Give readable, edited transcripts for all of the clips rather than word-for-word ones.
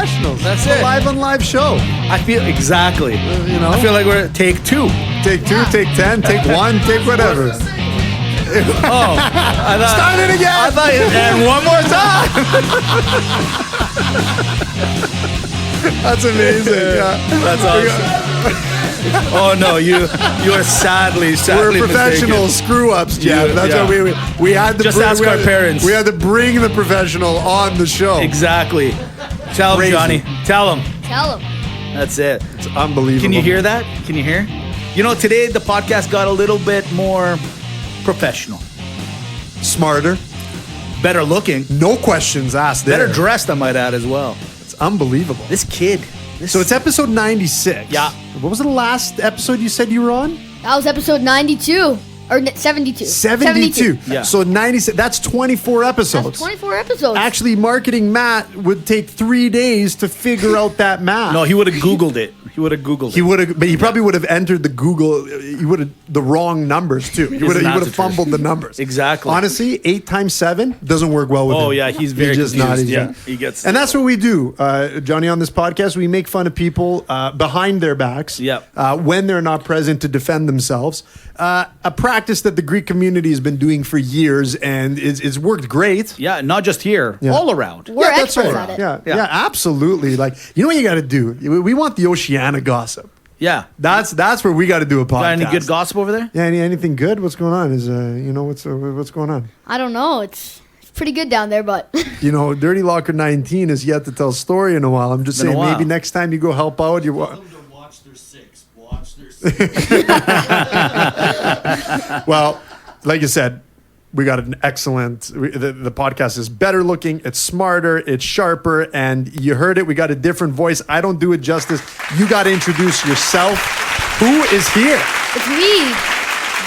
professionals. That's It's a it. live on live show. I feel exactly. You know? I feel like we're at take 2. Take 2, take 10, take 1, take whatever. Oh, I thought, Start it again. I thought, and one more time. That's amazing. Yeah. That's awesome. Oh no, you are sadly We're professional mistaken. screw-ups, Jeff. You- That's yeah. what we had to Just ask we our had- parents. We had to bring the professional on the show. Exactly. Tell him, Crazy. Johnny. Tell him. Tell him. That's it. It's unbelievable. Can you hear that? Can you hear? You know, today the podcast got a little bit more professional, Smarter. better looking, No questions asked there. better dressed, I might add as well. It's unbelievable. This kid. So it's episode 96. Yeah. What was the last episode you said you were on? That was episode 92. Or 72. 72. Yeah. So 96. That's 24 episodes. That's 24 episodes. Actually, marketing Matt would take 3 days to figure out that math. No, he would have Googled it. He would have Googled it. He would have, but he probably would have entered the Google. He would have the wrong numbers too. He would Isn't that have the truth? fumbled the numbers. Exactly. Honestly, 8 times 7 doesn't work well with him. Oh, yeah, he's very just confused. not. Yeah, he gets- And that's what we do, Johnny. On this podcast, we make fun of people behind their backs. Yep. When they're not present to defend themselves. A practice that the Greek community has been doing for years, and it's worked great. Yeah, not just here, Yeah. all around. We're that's experts right. at it. Yeah, Yeah. yeah, absolutely. Like, you know what you got to do? We want the Oceania gossip. Yeah. That's where we got to do a podcast. Got any good gossip over there? Yeah, anything good? What's going on? Is what's going on? I don't know. It's pretty good down there, but Dirty Locker 19 is yet to tell a story in a while. I'm just Been a saying, while. maybe next time you go help out, you. Tell them to watch their 6. Watch their 6. Well, like you said, we got an excellent. The podcast is better looking. It's smarter. It's sharper. And you heard it. We got a different voice. I don't do it justice. You got to introduce yourself. Who is here? it's me,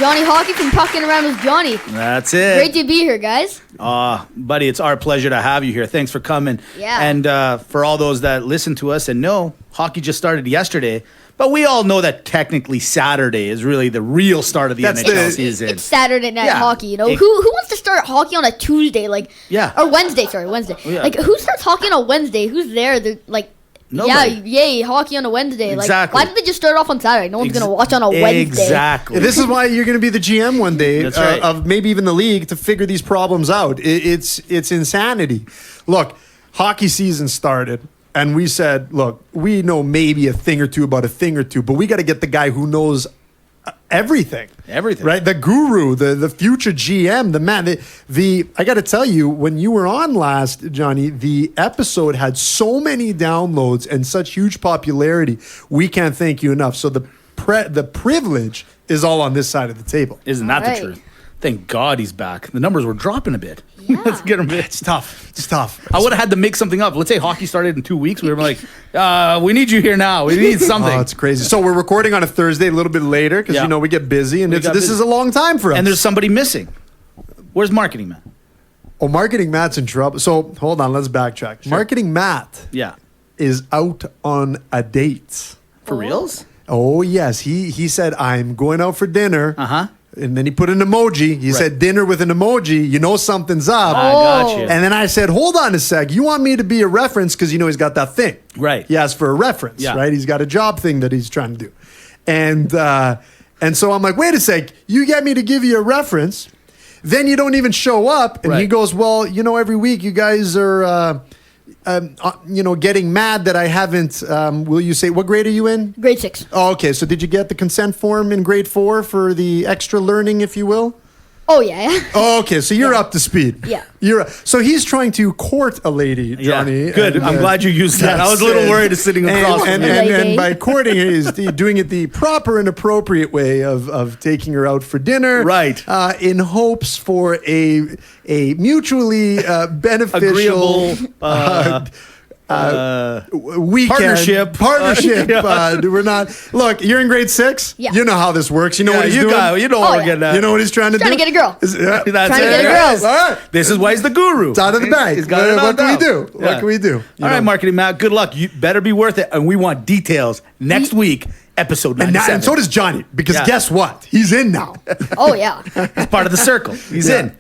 Johnny Hockey from Puckin Around with Johnny. That's it. Great to be here, guys. Buddy, it's our pleasure to have you here. Thanks for coming. Yeah. And for all those that listen to us and know, hockey just started yesterday. But we all know that technically Saturday is really the real start of the That's NHL the- season. It's Saturday night Yeah. hockey, you know. It- Who wants to start hockey on a Tuesday, like? Yeah. Or Wednesday? Sorry, Wednesday. Yeah. Like, who starts hockey on a Wednesday? Who's there? They're like. Nobody. Yeah, yay, hockey on a Wednesday. Exactly. Like, why didn't they just start off on Saturday? No one's gonna watch on a Wednesday. Exactly. This is why you're going to be the GM one day That's right. of maybe even the league to figure these problems out. It's insanity. Look, hockey season started. And we said, look, we know maybe a thing or two about a thing or two, but we got to get the guy who knows everything. Everything. Right? The guru, the future GM, the man. I got to tell you, when you were on last, Johnny, the episode had so many downloads and such huge popularity. We can't thank you enough. So the privilege is all on this side of the table. Isn't that Right. the truth? Thank God he's back. The numbers were dropping a bit. Yeah. Let's get him. It's tough. It's tough. I would have had to make something up. Let's say hockey started in 2 weeks. We were like, we need you here now. We need something. Oh, it's crazy. So we're recording on a Thursday, a little bit later, because Yeah. we get busy, and We this got busy. is a long time for us. And there's somebody missing. Where's marketing, man? Marketing Matt's in trouble. So hold on, let's backtrack. Marketing Matt Yeah. is out on a date. For reals? Oh yes, he said I'm going out for dinner. Uh-huh. And then he put an emoji. He said dinner with an emoji. You know something's up. I got you. And then I said, hold on a sec. You want me to be a reference because he's got that thing. Right. He asked for a reference, Yeah. right? He's got a job thing that he's trying to do. And so I'm like, wait a sec. You get me to give you a reference. Then you don't even show up. And he Right. goes, well, every week you guys are, getting mad that I haven't, will you say, what grade are you in? Grade 6. Oh, okay. So did you get the consent form in grade 4 for the extra learning, if you will? Oh yeah. Oh, okay. So you're up to speed. Yeah. So he's trying to court a lady, Johnny. Yeah. Good. and, I'm glad you used that. I was a little worried sitting across and, from and, you. and, and by courting, he's doing it the proper and appropriate way of taking her out for dinner. Right. In hopes for a mutually beneficial Agreeable. weekend partnership. Yeah. We're not. Look, you're in grade 6. Yeah. You know how this works. You know Yeah, what he's you doing. got. You know Oh, what we're yeah. getting at. You know what he's trying to Trying do. to get a girl. Yeah. That's Trying to it. get a There it girl. is. All right. This is why he's the guru. It's out of the bag. He's got it What can we all do? down. What Yeah. can we do? All right, marketing Matt. Good luck. You better be worth it, and we want details next week, episode 97. And so does Johnny, because Yeah. guess what? He's in now. Oh yeah. He's part of the circle. He's Yeah. in.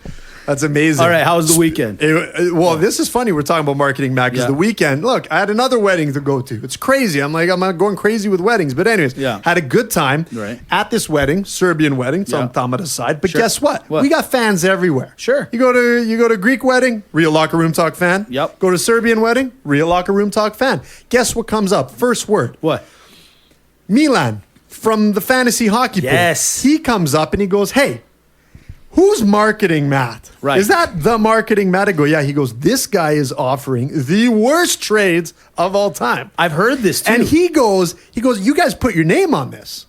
That's amazing. All right, how was the weekend? Well, this is funny. We're talking about marketing, Matt, because Yeah. the weekend, look, I had another wedding to go to. It's crazy. I'm not going crazy with weddings. But anyways, Yeah. had a good time Right. at this wedding, Serbian wedding. It's Yeah. on Tamara's side. But Sure. guess what? What? We got fans everywhere. Sure. You go to Greek wedding, real locker room talk fan. Yep. Go to Serbian wedding, real locker room talk fan. Guess what comes up? First word. What? Milan from the fantasy hockey pool. Yes. He comes up and he goes, "Hey, who's marketing Matt? Right. Is that the marketing Matt?" I go, "Yeah." He goes, "This guy is offering the worst trades of all time." I've heard this too. And he goes, "You guys put your name on this."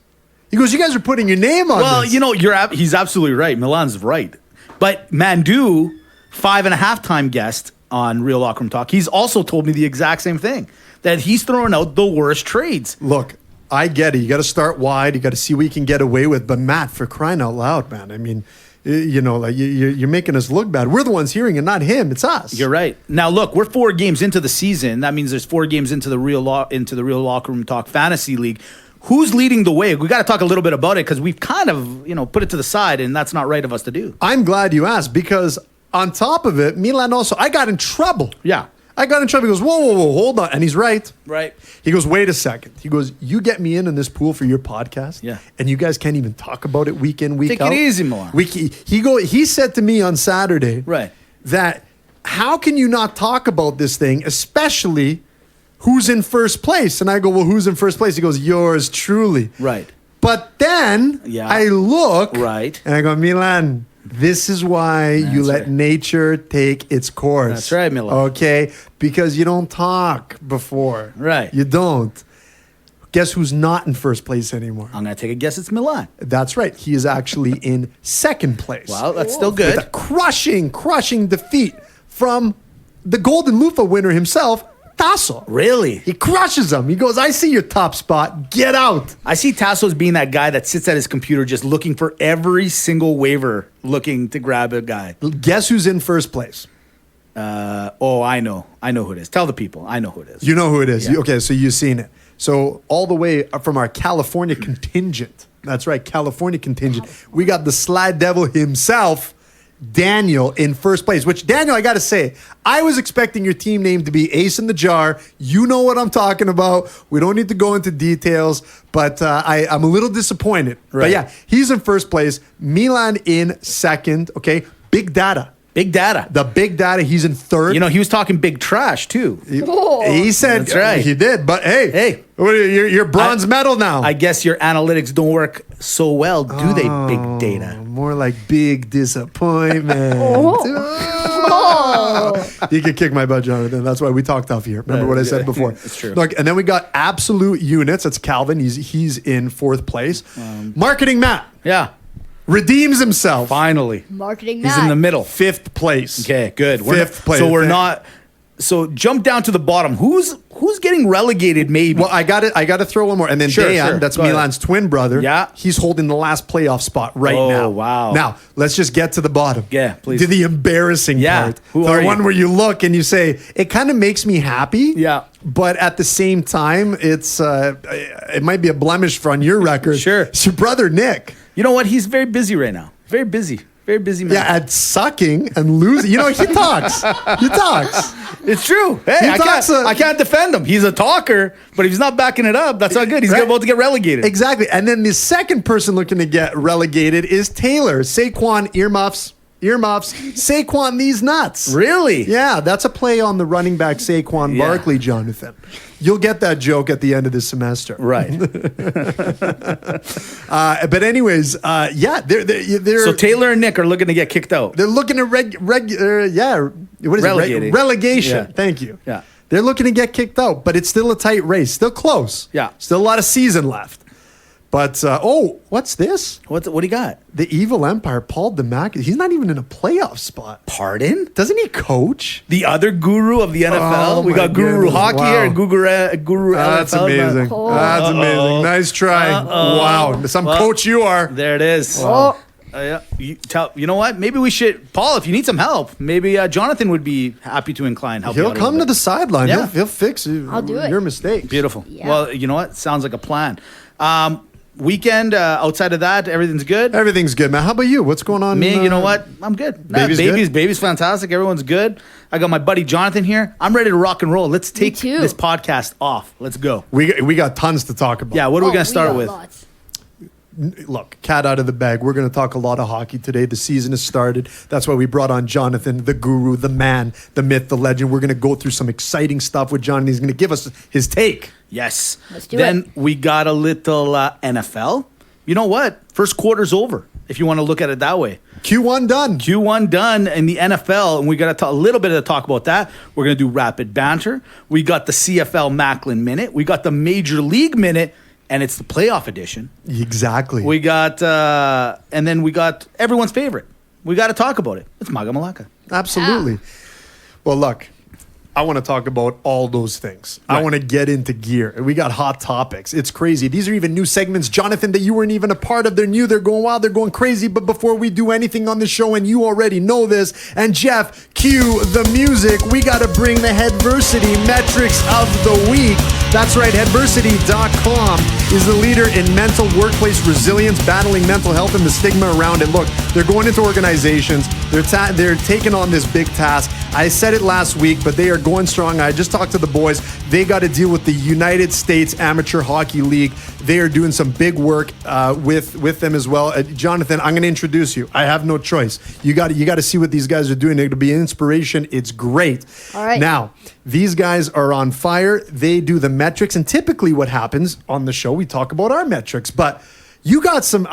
He goes, "You guys are putting your name on well, this." you know, he's absolutely right. Milan's right. But Mandu, 5.5-time guest on Real Locker Room Talk, he's also told me the exact same thing, that he's throwing out the worst trades. Look, I get it. You got to start wide. You got to see what you can get away with. But Matt, for crying out loud, man. I mean, you know, like you're making us look bad. We're the ones hearing it, not him. It's us. You're right. Now, look, we're 4 games into the season. That means there's 4 games into the Real Locker Room Talk Fantasy League. Who's leading the way? We got to talk a little bit about it because we've kind of, put it to the side, and that's not right of us to do. I'm glad you asked because on top of it, Milan also, I got in trouble. Yeah. I got in trouble. He goes, whoa, hold on. And he's right. Right. He goes, wait a second. He goes, you get me in this pool for your podcast. Yeah. And you guys can't even talk about it week in, week Take out. it easy, Milan. He said to me on Saturday Right. that how can you not talk about this thing, especially who's in first place? And I go, well, who's in first place? He goes, yours truly. Right. But then Yeah. I look Right. and I go, Milan, this is why you let right. nature take its course. That's right, Milan. Okay? Because you don't talk before. Right. You don't. Guess who's not in first place anymore? I'm going to take a guess it's Milan. That's right. He is actually in second place. Wow, that's still With good. a crushing defeat from the Golden Loofah winner himself, Tasso. Really? He crushes him. He goes, I see your top spot. Get out. I see Tasso as being that guy that sits at his computer just looking for every single waiver, looking to grab a guy. Guess who's in first place? I know. I know who it is. Tell the people. I know who it is. You know who it is. Yeah. Okay, so you've seen it. So all the way from our California contingent. That's right, California contingent. We got the Slide Devil himself, Daniel, in first place. Which, Daniel, I got to say, I was expecting your team name to be Ace in the Jar. You know what I'm talking about. We don't need to go into details, but I'm a little disappointed. But Right. yeah, he's in first place. Milan in second. Okay, Big Data. Big data. The Big Data, he's in third. He was talking big trash, too. He said That's right. he did, but hey, Hey. you're bronze medal now. I guess your analytics don't work so well, do they, big data? More like big disappointment. You can kick my butt, Jonathan. That's why we talked off here. Remember what I said before? It's true. Look, and then we got Absolute Units. That's Calvin. He's in fourth place. Marketing Matt Yeah, redeems himself. finally. Marketing He's in the middle. Fifth place. Okay, good. Fifth place. So we're not. So jump down to the bottom. Who's getting relegated? Maybe. Well, I got to throw one more, and then Sure, Dejan, sure. that's Go ahead. Milan's twin brother. Yeah. he's holding the last playoff spot right Oh, now. wow. Now let's just get to the bottom. Yeah, please. To the embarrassing Yeah. part. Who the are one you? where you look and you say it kind of makes me happy. Yeah. but at the same time, it might be a blemish on your record. Sure. It's your brother Nick. You know what? He's very busy right now. Very busy. Very busy man. Yeah, at sucking and losing. He talks. He talks. It's true. Hey, He I talks, can't defend him. He's a talker, but if he's not backing it up, that's not good. He's Right. about to get relegated. Exactly. And then the second person looking to get relegated is Taylor. Saquon earmuffs. Saquon these nuts. Really? Yeah, that's a play on the running back Saquon Yeah. Barkley, Jonathan. You'll get that joke at the end of the semester. Right. But anyways, yeah, they're So Taylor and Nick are looking to get kicked out. they're looking at what is Relegated. it? Relegation. Yeah. Thank you. Yeah. They're looking to get kicked out, but it's still a tight race. Still close. Yeah. Still a lot of season left. But, what's this? What do you got? The Evil Empire, Paul DeMac. He's not even in a playoff spot. Pardon? Doesn't he coach? The other guru of the NFL. Oh, we got my Guru goodness. Hockey Wow. here and Guru That's NFL. amazing. Oh. That's amazing. Nice try. Wow. Some coach you are. There it is. Oh, Yeah. You know what? Maybe we should, Paul. If you need some help, maybe Jonathan would be happy to help you He'll out a come little to bit. the sideline. Yeah. He'll fix I'll do it. your mistakes. Beautiful. Yeah. Well, you know what? Sounds like a plan. weekend, outside of that, everything's good. Everything's good, man. How about you? What's going on? Me, you know what? I'm good. Baby's fantastic. Everyone's good. I got my buddy Jonathan here. I'm ready to rock and roll. Let's take this podcast off. Let's go. We got tons to talk about. Yeah, what are we going to start with? Lots. Look, cat out of the bag. We're going to talk a lot of hockey today. The season has started. That's why we brought on Jonathan, the guru, the man, the myth, the legend. We're going to go through some exciting stuff with Jonathan. He's going to give us his take. Yes. Let's do then it. we got a little NFL. You know what? First quarter's over, if you want to look at it that way. Q1 done. Q1 done in the NFL, and we got a little bit of talk about that. We're going to do rapid banter. We got the CFL Macklin Minute. We got the Major League Minute, and it's the playoff edition. Exactly. We got, and then we got everyone's favorite. We got to talk about it. It's Maga Malaka. Absolutely. Well, look, I want to talk about all those things. Right. I want to get into gear. We got hot topics. It's crazy. These are even new segments, Jonathan, that you weren't even a part of. They're new. They're going wild. They're going crazy. But before we do anything on the show, and you already know this, and Jeff, cue the music. We got to bring the Headversity metrics of the week. That's right. Headversity.com is the leader in mental workplace resilience, battling mental health and the stigma around it. Look, they're going into organizations. They're taking on this big task. I said it last week, but they are going strong. I just talked to the boys. They got to deal with the United States Amateur Hockey League. They are doing some big work with them as well. Jonathan, I'm going to introduce you. I have no choice. You got to see what these guys are doing. It'll be an inspiration. It's great. All right. Now, these guys are on fire. They do the metrics, and typically what happens on the show, we talk about our metrics. But you got some.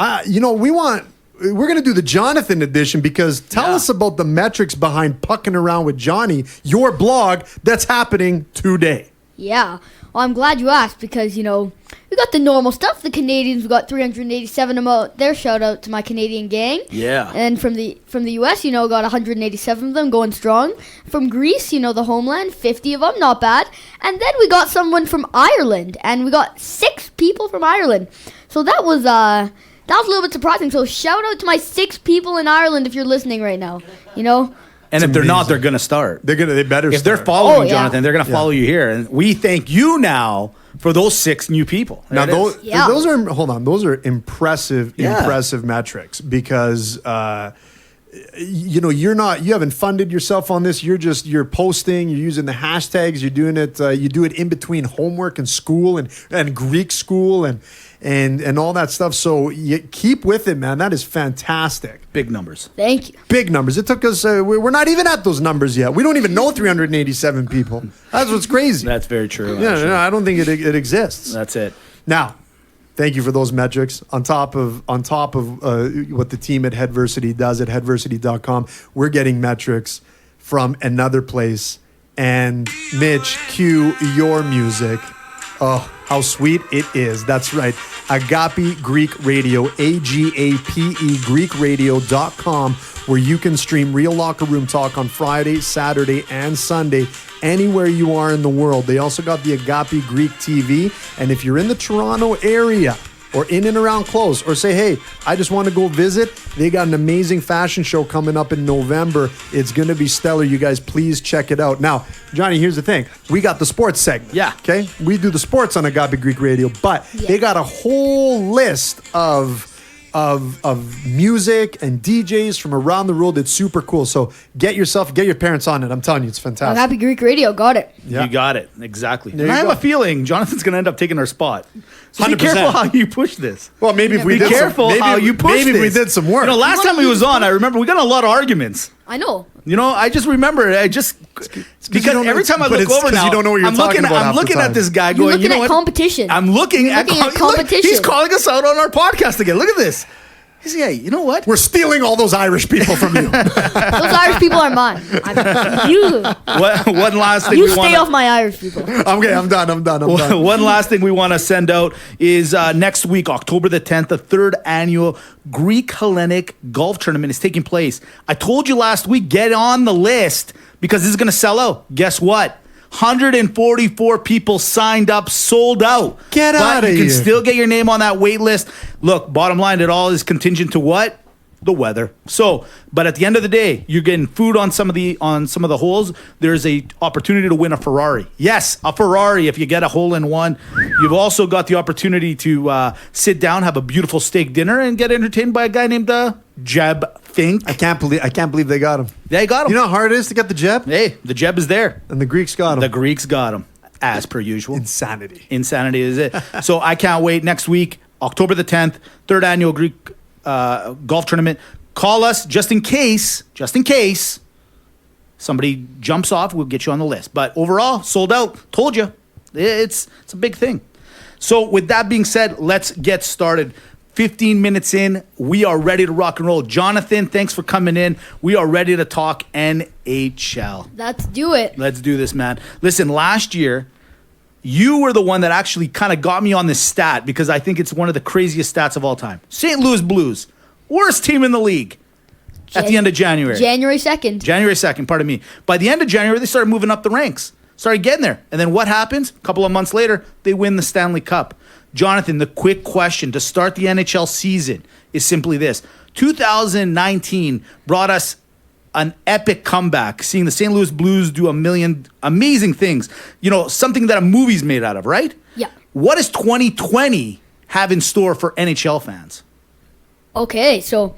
We're going to do the Jonathan edition, because tell us about the metrics behind Puckin Around with Johnny, your blog that's happening today. Yeah. Well, I'm glad you asked, because, we got the normal stuff. The Canadians, we got 387 about their shout out to my Canadian gang. Yeah. And from the US, got 187 of them going strong. From Greece, the homeland, 50 of them, not bad. And then we got someone from Ireland, and we got 6 people from Ireland. So that was a little bit surprising. So shout out to my 6 people in Ireland if you're listening right now. And if they're not, they're going to start. They better If start. they're following Oh, yeah. Jonathan, they're going to follow you here. And we thank you now for those 6 new people. Now, There it is. those are impressive metrics, because you haven't funded yourself on this. You're posting, you're using the hashtags, you're doing it. You do it in between homework and school and Greek school and all that stuff. So you keep with it, man. That is fantastic. Big numbers. Thank you. Big numbers. It took us. We're not even at those numbers yet. We don't even know 387 people. That's what's crazy. That's very true. Yeah, actually. no, I don't think it exists. That's it. Now, thank you for those metrics. On top of what the team at Headversity does at Headversity.com, we're getting metrics from another place. And Mitch, cue your music. Oh, how sweet it is. That's right. Agape Greek Radio, AGAPE GreekRadio.com, where you can stream Real Locker Room Talk on Friday, Saturday, and Sunday, anywhere you are in the world. They also got the Agape Greek TV. And if you're in the Toronto area, or in and around close, or say, hey, I just want to go visit, they got an amazing fashion show coming up in November. It's going to be stellar. You guys, please check it out. Now, Johnny, here's the thing. We got the sports segment. Yeah. Okay? We do the sports on Agape Greek Radio, but they got a whole list of music and DJs from around the world. It's super cool. So get your parents on it. I'm telling you, it's fantastic. Happy Greek Radio, got it. Yeah. You got it. Exactly. There And you I have go. a feeling Jonathan's going to end up taking our spot. So be 100%. careful how you push this. Well, maybe if we Be did careful how you push maybe this. we did some work. Last time he was on, I remember we got a lot of arguments. I know. I just remember. Because you don't every know- time I but look it's over 'cause now, you don't know what you're I'm talking looking, about I'm half the looking time. at this guy You're going, looking you know at what? competition. I'm looking You're at looking at look, competition. he's calling us out on our podcast again. Look at this. He's yeah, you know what? We're stealing all those Irish people from you. Those Irish people are mine. One last thing You we stay want. off my Irish people. Okay, I'm done. One last thing we want to send out is next week, October the 10th, the 3rd annual Greek Hellenic Golf Tournament is taking place. I told you last week, get on the list because this is going to sell out. Guess what? 144 people signed up, sold out. Get but outta you can here. still get your name on that wait list. Look, bottom line, it all is contingent to what? the weather. So, but at the end of the day, you're getting food on some of the holes. There's a opportunity to win a Ferrari. Yes, a Ferrari if you get a hole in one. You've also got the opportunity to sit down, have a beautiful steak dinner, and get entertained by a guy named Jeb Fink. I can't believe they got him. They got him. You know how hard it is to get the Jeb? Hey, the Jeb is there. And the Greeks got him. The Greeks got him, as per usual. Insanity. Insanity is it. So I can't wait. Next week, October the 10th, 3rd annual Greek golf tournament. Call us just in case somebody jumps off. We'll get you on the list. But overall, sold out. Told you. It's a big thing. So with that being said, let's get started. 15 minutes in, we are ready to rock and roll. Jonathan, thanks for coming in. We are ready to talk NHL. Let's do it. Let's do this, man. Listen, last year, you were the one that actually kind of got me on this stat because I think it's one of the craziest stats of all time. St. Louis Blues, worst team in the league at the end of January. January 2nd. January 2nd, pardon me. By the end of January, they started moving up the ranks, started getting there. And then what happens? A couple of months later, they win the Stanley Cup. Jonathan, the quick question to start the NHL season is simply this. 2019 brought us an epic comeback, seeing the St. Louis Blues do a million amazing things. You know, something that a movie's made out of, right? Yeah. What does 2020 have in store for NHL fans? Okay, so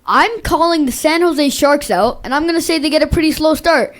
I'm calling the San Jose Sharks out, and I'm going to say they get a pretty slow start.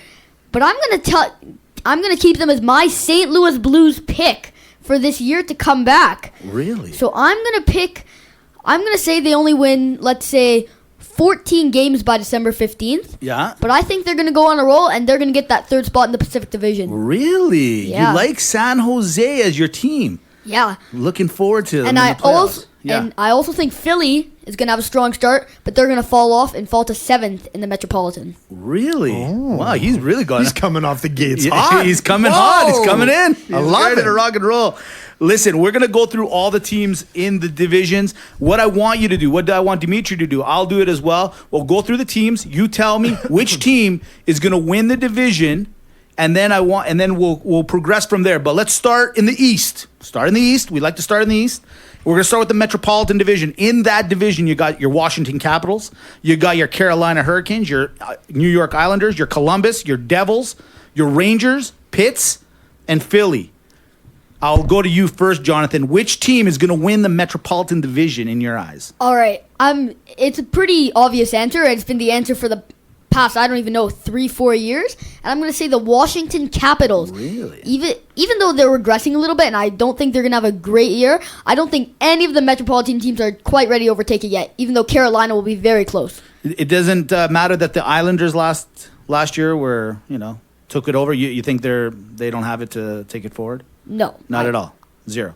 But I'm going to keep them as my St. Louis Blues pick for this year to come back. Really? So I'm going to say they only win, let's say, 14 games by December 15th. Yeah. But I think they're going to go on a roll, and they're going to get that third spot in the Pacific Division. Really? Yeah. You like San Jose as your team? Yeah. Looking forward to them And in the I playoffs. also think Philly is going to have a strong start, but they're going to fall off and fall to 7th in the Metropolitan. Really? Wow, he's really gone. He's coming off the gates Yeah, hot. He's coming Whoa. hot. He's coming in. He's I love ready it. to rock and roll. Listen, we're going to go through all the teams in the divisions. What I want you to do, what do I want Dimitri to do? I'll do it as well. We'll go through the teams. You tell me which team is going to win the division, and then we'll progress from there. But let's start in the East. Start in the East. We like to start in the East. We're going to start with the Metropolitan Division. In that division, you got your Washington Capitals, you got your Carolina Hurricanes, your New York Islanders, your Columbus, your Devils, your Rangers, Pitts, and Philly. I'll go to you first, Jonathan. Which team is going to win the Metropolitan Division in your eyes? All right. It's a pretty obvious answer. It's been the answer for the past, 3-4 years. And I'm going to say the Washington Capitals. Really? Even though they're regressing a little bit, and I don't think they're going to have a great year, I don't think any of the Metropolitan teams are quite ready to overtake it yet, even though Carolina will be very close. It doesn't matter that the Islanders last year were, took it over. You think they don't have it to take it forward? No. Not at all. Zero.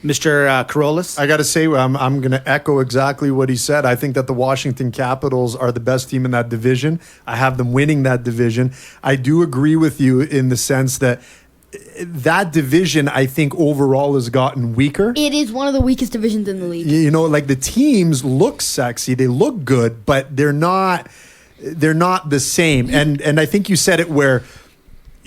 Mr. Carolus? I got to say, I'm going to echo exactly what he said. I think that the Washington Capitals are the best team in that division. I have them winning that division. I do agree with you in the sense that that division, I think, overall has gotten weaker. It is one of the weakest divisions in the league. You know, like the teams look sexy, they look good, but they're not the same. And I think you said it where,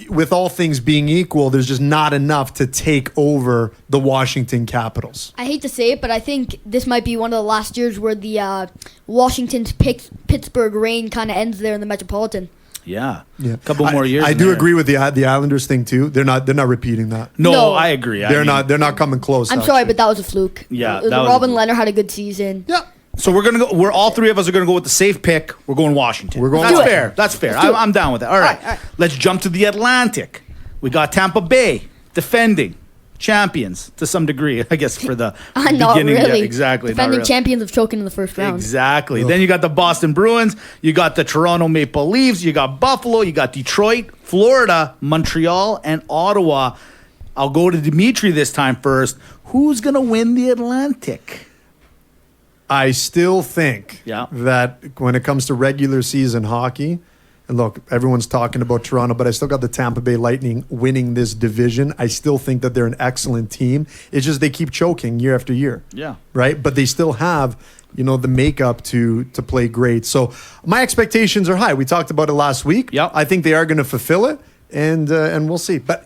with all things being equal, there's just not enough to take over the Washington Capitals. I hate to say it, but I think this might be one of the last years where the Washington's Pittsburgh reign kind of ends there in the Metropolitan. Yeah. A couple more years. I do agree with the Islanders thing too. They're not repeating that. No, I agree. They're not coming close. I'm sorry, but that was a fluke. Yeah, Robin Leonard had a good season. Yeah. So we're gonna go. We're all three of us are gonna go with the safe pick. We're going Washington. We're going That's Washington. fair. That's fair. Let's do it. I'm down with that. All right. All right. Let's jump to the Atlantic. We got Tampa Bay defending champions to some degree, I guess, for the Not beginning. really. Yeah, exactly. Defending champions of choking in the first round. Exactly. Then you got the Boston Bruins. You got the Toronto Maple Leafs. You got Buffalo. You got Detroit, Florida, Montreal, and Ottawa. I'll go to Dimitri this time first. Who's gonna win the Atlantic? I still think Yeah. that when it comes to regular season hockey, and look, everyone's talking about Toronto, but I still got the Tampa Bay Lightning winning this division. I still think that they're an excellent team. It's just they keep choking year after year. Yeah. Right? But they still have, the makeup to play great. So my expectations are high. We talked about it last week. Yep. I think they are going to fulfill it, and we'll see. But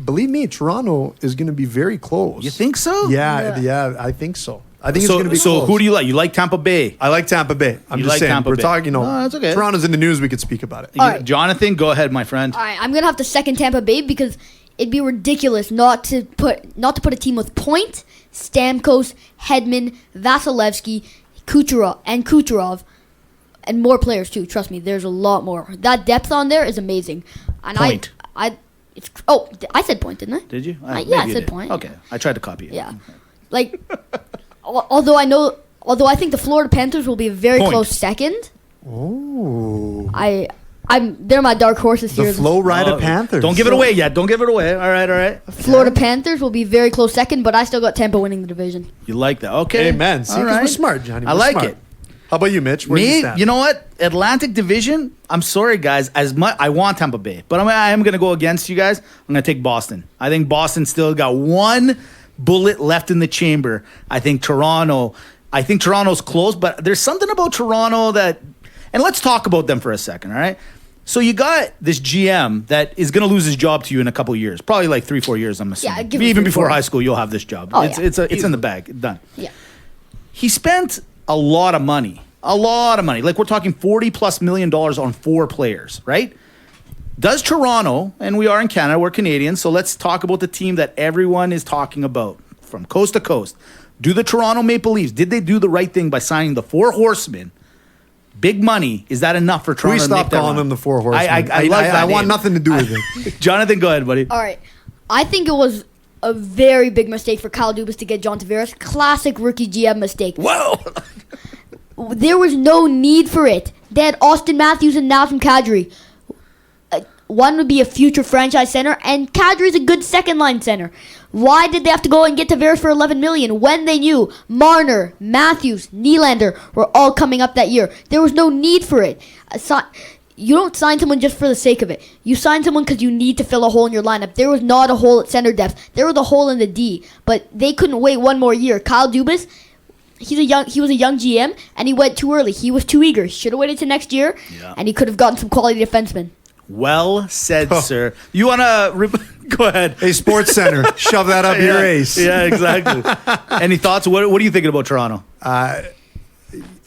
believe me, Toronto is going to be very close. You think so? Yeah, I think so. I think it's going to be So close. who do you like? You like Tampa Bay? I like Tampa Bay. I'm You just like saying. Tampa We're Bay. talking, No, that's okay. Toronto's in the news. We could speak about it. All right. Jonathan, go ahead, my friend. All right, I'm gonna have to second Tampa Bay because it'd be ridiculous not to put a team with Point, Stamkos, Hedman, Vasilevsky, Kucherov, and more players too. Trust me, there's a lot more. That depth on there is amazing. And Point. I said Point, didn't I? Did you? Yeah, Maybe I you said did. Point. Okay, I tried to copy it. Yeah, like although I think the Florida Panthers will be a very Point. close second. Oh. They're my dark horses The here. Flow Rider Oh, Panthers. Don't give it away yet. Don't give it away. All right. Florida Panthers will be very close second, but I still got Tampa winning the division. You like that? Okay. Amen. See, All 'cause we're right. smart, Johnny. I We're like smart. it. How about you, Mitch? Where do you Me, stand? you know what? Atlantic Division. I'm sorry, guys. As much I want Tampa Bay, but I am going to go against you guys. I'm going to take Boston. I think Boston still got one bullet left in the chamber. I think Toronto's close, but there's something about Toronto that, and let's talk about them for a second. All right. So you got this GM that is going to lose his job to you in a couple of years, probably like 3-4 years. I'm assuming. Yeah, give it Even 3-4. before high school, you'll have this job. Oh, it's yeah. in the bag. Done. Yeah. He spent a lot of money. Like we're talking $40+ million on 4 players, right? Does Toronto, and we are in Canada, we're Canadians, so let's talk about the team that everyone is talking about from coast to coast. Do the Toronto Maple Leafs, did they do the right thing by signing the 4 horsemen? Big money. Is that enough for Can we Toronto to make stop that calling run? them the Four Horsemen? I like that I want name. nothing to do with it. Jonathan, go ahead, buddy. All right. I think it was a very big mistake for Kyle Dubas to get John Tavares. Classic rookie GM mistake. Whoa! There was no need for it. They had Austin Matthews and Nazem Kadri. One would be a future franchise center, and Kadri's a good second-line center. Why did they have to go and get Tavares for $11 million when they knew Marner, Matthews, Nylander were all coming up that year? There was no need for it. You don't sign someone just for the sake of it. You sign someone because you need to fill a hole in your lineup. There was not a hole at center depth. There was a hole in the D, but they couldn't wait one more year. Kyle Dubas, he was a young GM, and he went too early. He was too eager. Should have waited to next year, and he could have gotten some quality defensemen. Well said, sir. You want to go ahead? Hey, Sports Center, shove that up your ace. Yeah, exactly. Any thoughts? What are you thinking about Toronto?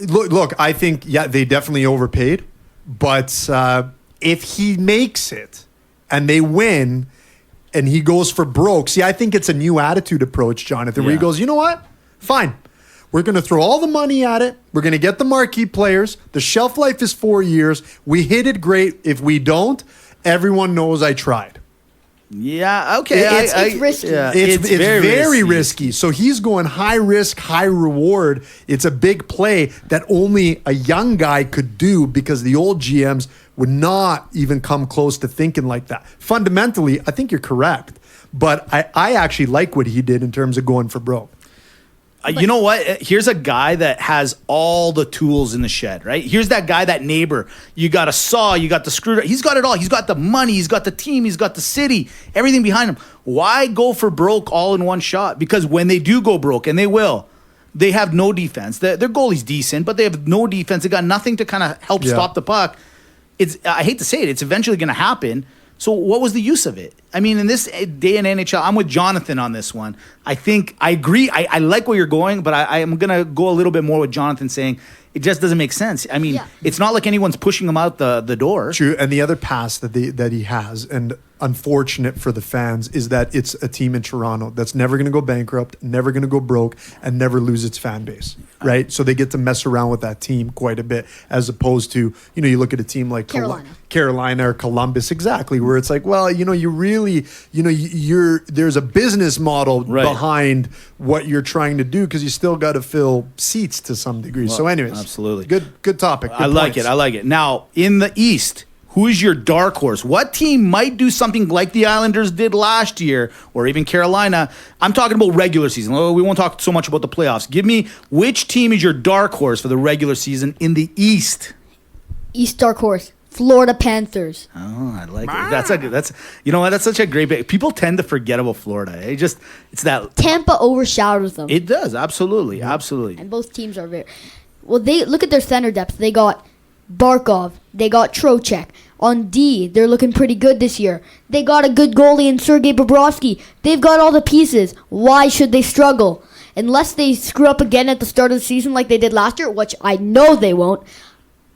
Look, I think, they definitely overpaid. But if he makes it and they win and he goes for broke, I think it's a new attitude approach, Jonathan, where he Yeah. goes, you know what? Fine. We're going to throw all the money at it. We're going to get the marquee players. The shelf life is 4 years. We hit it great. If we don't, everyone knows I tried. Yeah, okay. It's risky. Yeah, It's very risky. So he's going high risk, high reward. It's a big play that only a young guy could do because the old GMs would not even come close to thinking like that. Fundamentally, I think you're correct. But I actually like what he did in terms of going for broke. You know what? Here's a guy that has all the tools in the shed, right? Here's that guy, that neighbor. You got a saw, you got the screwdriver. He's got it all. He's got the money, he's got the team, he's got the city, everything behind him. Why go for broke all in one shot? Because when they do go broke, and they will, they have no defense. Their goalie's decent, but they have no defense. They got nothing to kind of help stop the puck. I hate to say it, it's eventually going to happen. So what was the use of it? I mean, in this day in NHL, I'm with Jonathan on this one. I agree. I like where you're going, but I am going to go a little bit more with Jonathan saying it just doesn't make sense. I mean, It's not like anyone's pushing him out the door. True. And the other pass that he has, and unfortunate for the fans, is that it's a team in Toronto that's never going to go bankrupt, never going to go broke, and never lose its fan base, right? So they get to mess around with that team quite a bit, as opposed to, you look at a team like Carolina or Columbus, exactly, where it's like, well, you really, there's a business model behind what you're trying to do because you still got to fill seats to some degree. Well, so anyways, absolutely. Good topic. Good I like points. it. I like it. Now, in the East, who is your dark horse? What team might do something like the Islanders did last year, or even Carolina? I'm talking about regular season. We won't talk so much about the playoffs. Give me, which team is your dark horse for the regular season in the East? East dark horse, Florida Panthers. Oh, I like it. That's you know what? That's such a great pick. People tend to forget about Florida. It's that Tampa overshadows them. it does absolutely. And both teams are very well. They look at their center depth. They got Barkov. They got Trocheck. On D, they're looking pretty good this year. They got a good goalie in Sergei Bobrovsky. They've got all the pieces. Why should they struggle? unless they screw up again at the start of the season like they did last year, which I know they won't,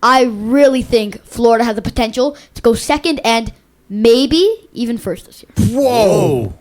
I really think Florida has the potential to go second and maybe even first this year. Whoa.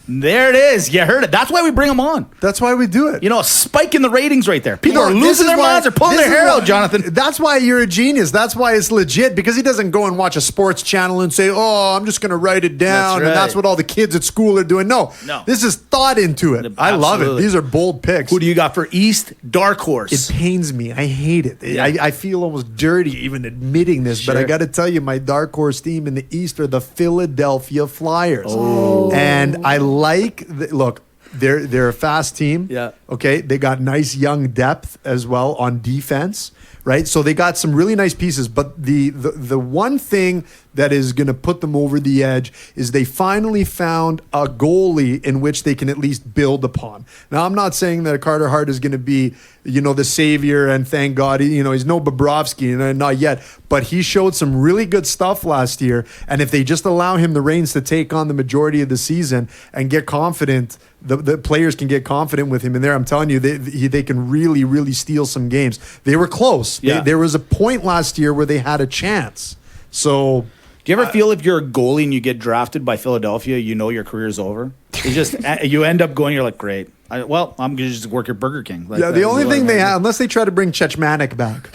There it is. You heard it. That's why we bring them on. That's why we do it. You know, a spike in the ratings right there. People are This losing is their why- minds. They're pulling this their is hair why- out, Jonathan. That's why you're a genius. That's why it's legit, because he doesn't go and watch a sports channel and say, "Oh, I'm just going to write it down," That's and that's right. what all the kids at school are doing. No, this is thought into it. I love it. Absolutely. These are bold picks. Who do you got for East? Dark Horse. It pains me. I hate it. Yeah. I feel almost dirty even admitting this, but I Sure. got to tell you, my dark horse team in the East are the Philadelphia Flyers. Oh. And I like, look, they're a fast team. Yeah. Okay. They got nice young depth as well on defense, right? So they got some really nice pieces. But the one thing that is going to put them over the edge is they finally found a goalie in which they can at least build upon. Now, I'm not saying that Carter Hart is going to be, the savior, and thank God, he's no Bobrovsky, not yet. But he showed some really good stuff last year. And if they just allow him the reins to take on the majority of the season and get confident, the players can get confident with him in there. I'm telling you, they can really, really steal some games. They were close. Yeah. There was a point last year where they had a chance. So... Do you ever feel if you're a goalie and you get drafted by Philadelphia, your career's over? You just you end up going. You're like, great. I'm gonna just work at Burger King. Like, Yeah, the only thing they have, unless they try to bring Chechmanek back.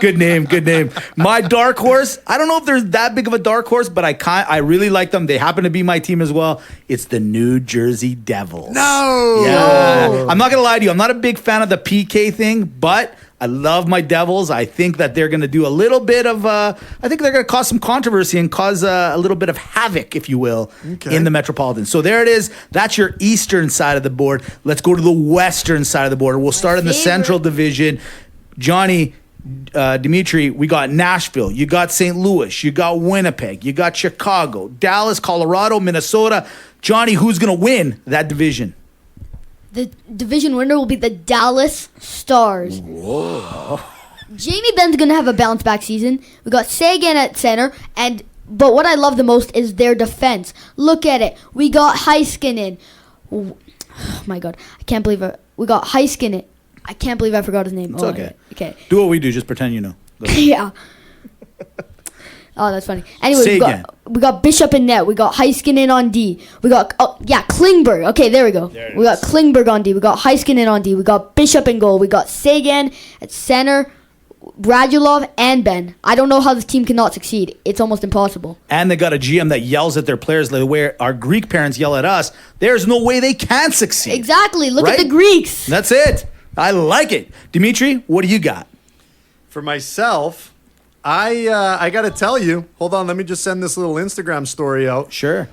Good name. My dark horse. I don't know if they're that big of a dark horse, but I really like them. They happen to be my team as well. It's the New Jersey Devils. No. Yeah. I'm not gonna lie to you. I'm not a big fan of the PK thing, but I love my Devils. I think that they're going to do a little bit of, I think they're going to cause some controversy and cause a little bit of havoc, if you will, in the Metropolitan. So there it is. That's your eastern side of the board. Let's go to the western side of the board. We'll start in the Central Division. Johnny, Dimitri, we got Nashville. You got St. Louis. You got Winnipeg. You got Chicago, Dallas, Colorado, Minnesota. Johnny, who's going to win that division? The division winner will be the Dallas Stars. Whoa. Jamie Benn's going to have a bounce back season. We got Sagan at center, but what I love the most is their defense. Look at it. We got Heiskanen. Oh my God. I can't believe it. We got Heiskanen. I can't believe I forgot his name. It's okay. Okay. Do what we do. Just pretend you know. Yeah. Oh, that's funny. Anyway, Say we got Bishop in net. We got Heiskanen on D. We got Klingberg. Okay, there we go. We got Klingberg on D. We got Heiskanen on D. We got Bishop in goal. We got Sagan at center, Radulov, and Ben. I don't know how this team cannot succeed. It's almost impossible. And they got a GM that yells at their players the way our Greek parents yell at us. There's no way they can succeed. Exactly. Look Right? at the Greeks. That's it. I like it. Dimitri, what do you got? For myself, I got to tell you, hold on, let me just send this little Instagram story out. Sure.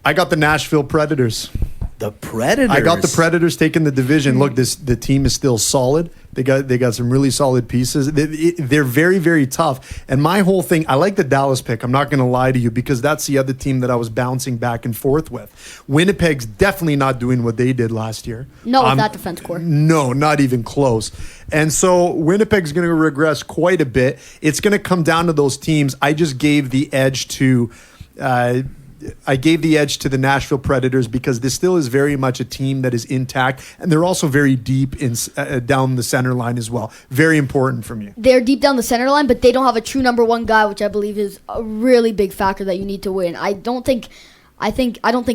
I got the Nashville Predators. The Predators. I got the Predators taking the division. Look, the team is still solid. They got some really solid pieces. They're very, very tough. And my whole thing, I like the Dallas pick. I'm not going to lie to you, because that's the other team that I was bouncing back and forth with. Winnipeg's definitely not doing what they did last year. Not with that defense core. No, not even close. And so Winnipeg's going to regress quite a bit. It's going to come down to those teams. I just gave the edge to the Nashville Predators, because this still is very much a team that is intact, and they're also very deep in down the center line as well. Very important for me. They're deep down the center line, but they don't have a true number one guy, which I believe is a really big factor that you need to win. I don't think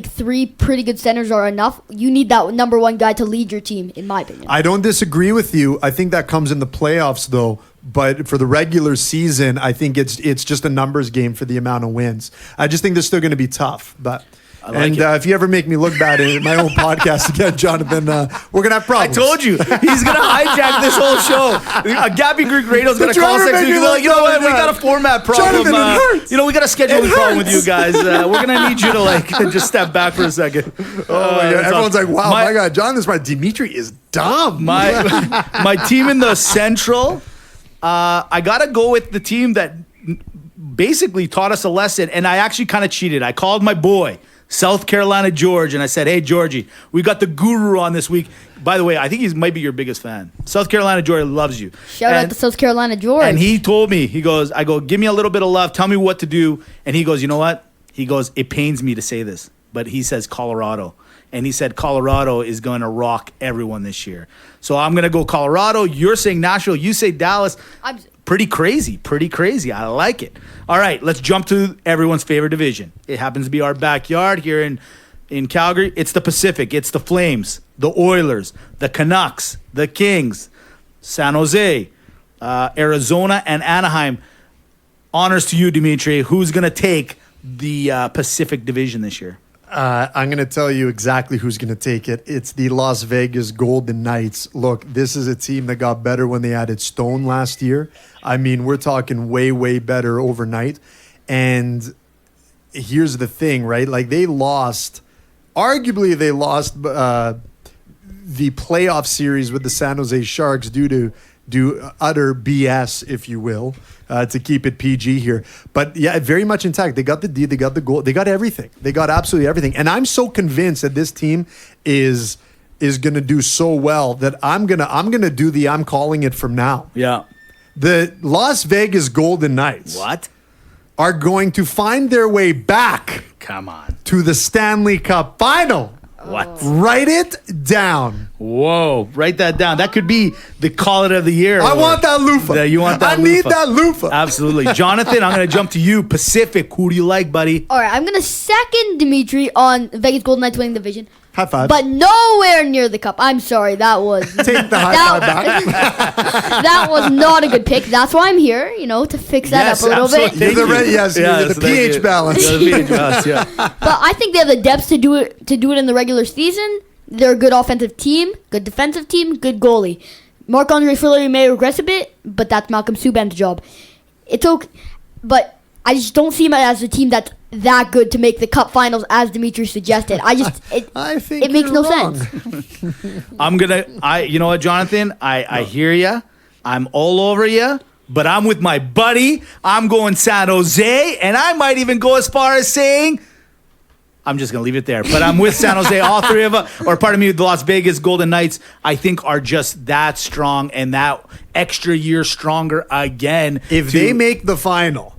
three pretty good centers are enough. You need that number one guy to lead your team, in my opinion. I don't disagree with you. I think that comes in the playoffs, though. But for the regular season, I think it's just a numbers game for the amount of wins. I just think they're still going to be tough. But if you ever make me look bad in my own podcast again, Jonathan, we're going to have problems. I told you. He's going to hijack this whole show. Gabby Greek Radio's going to call section. He's like, you know what? We got a format problem. Jonathan, it hurts. We got a scheduling problem with you guys. We're going to need you to just step back for a second. Oh, my God. Everyone's like, wow, my God, Jonathan's right. Dimitri is dumb. My team in the Central, I got to go with the team that basically taught us a lesson, and I actually kind of cheated. I called my boy, South Carolina George, and I said, hey, Georgie, we got the guru on this week. By the way, I think he might be your biggest fan. South Carolina George loves you. Shout out to South Carolina George. And he told me, I go, give me a little bit of love. Tell me what to do. And he goes, you know what? He goes, it pains me to say this, but he says Colorado. and he said Colorado is going to rock everyone this year. So I'm going to go Colorado. You're saying Nashville. You say Dallas. Pretty crazy. I like it. All right, let's jump to everyone's favorite division. It happens to be our backyard here in Calgary. It's the Pacific. It's the Flames, the Oilers, the Canucks, the Kings, San Jose, Arizona, and Anaheim. Honors to you, Dimitri. Who's going to take the Pacific Division this year? I'm going to tell you exactly who's going to take it. It's the Las Vegas Golden Knights. Look, this is a team that got better when they added Stone last year. I mean, we're talking way, way better overnight. And here's the thing, right? Like, arguably they lost the playoff series with the San Jose Sharks due to utter BS, if you will, to keep it PG here. But yeah, very much intact. They got the D, they got the goal, they got everything. They got absolutely everything. And I'm so convinced that this team is going to do so well that I'm gonna do the I'm calling it from now. Yeah. The Las Vegas Golden Knights are going to find their way back. Come on. To the Stanley Cup Final. What? Write it down. Whoa. Write that down. That could be the call it of the year. I want that loofah. You want that I need that loofah. Absolutely. Jonathan, I'm going to jump to you. Pacific. Who do you like, buddy? All right, I'm going to second Dimitri on Vegas Golden Knights winning the division. High five. But nowhere near the cup. I'm sorry, that was... Take the high five back. That was not a good pick. That's why I'm here, to fix that up a little bit. You're the pH balance. You're the pH balance, yeah. But I think they have the depth to do it in the regular season. They're a good offensive team, good defensive team, good goalie. Marc-Andre Fleury may regress a bit, but that's Malcolm Subban's job. It's okay, but I just don't see him as a team that's that good to make the cup finals, as Dimitri suggested. I think it makes no sense. You know what, Jonathan? I hear you. I'm all over you. But I'm with my buddy. I'm going San Jose, and I might even go as far as saying, I'm just going to leave it there. But I'm with San Jose. All three of us, or pardon me, the Las Vegas Golden Knights, I think are just that strong and that extra year stronger again. If they make the final,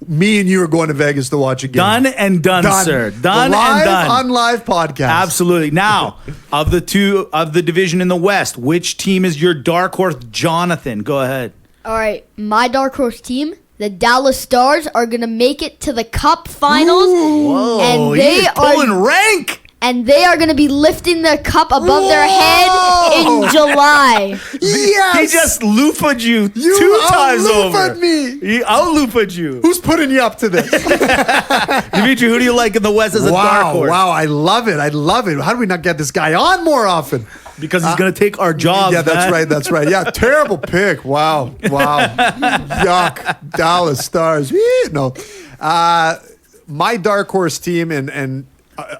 me and you are going to Vegas to watch a game. Done and done, sir. Done and done. On live podcast. Absolutely. Now, of the division in the West, which team is your dark horse? Jonathan, go ahead. All right, my dark horse team, the Dallas Stars, are going to make it to the Cup Finals. Whoa, and they are pulling rank. And they are going to be lifting their cup above their head in July. Yes! He just loofed you two times over. Me. He out-loofed you. Who's putting you up to this? Dimitri, who do you like in the West as a dark horse? Wow, I love it. How do we not get this guy on more often? Because he's going to take our jobs. Yeah, that's right. Yeah, terrible pick. Wow. Yuck. Dallas Stars. No. My dark horse team, and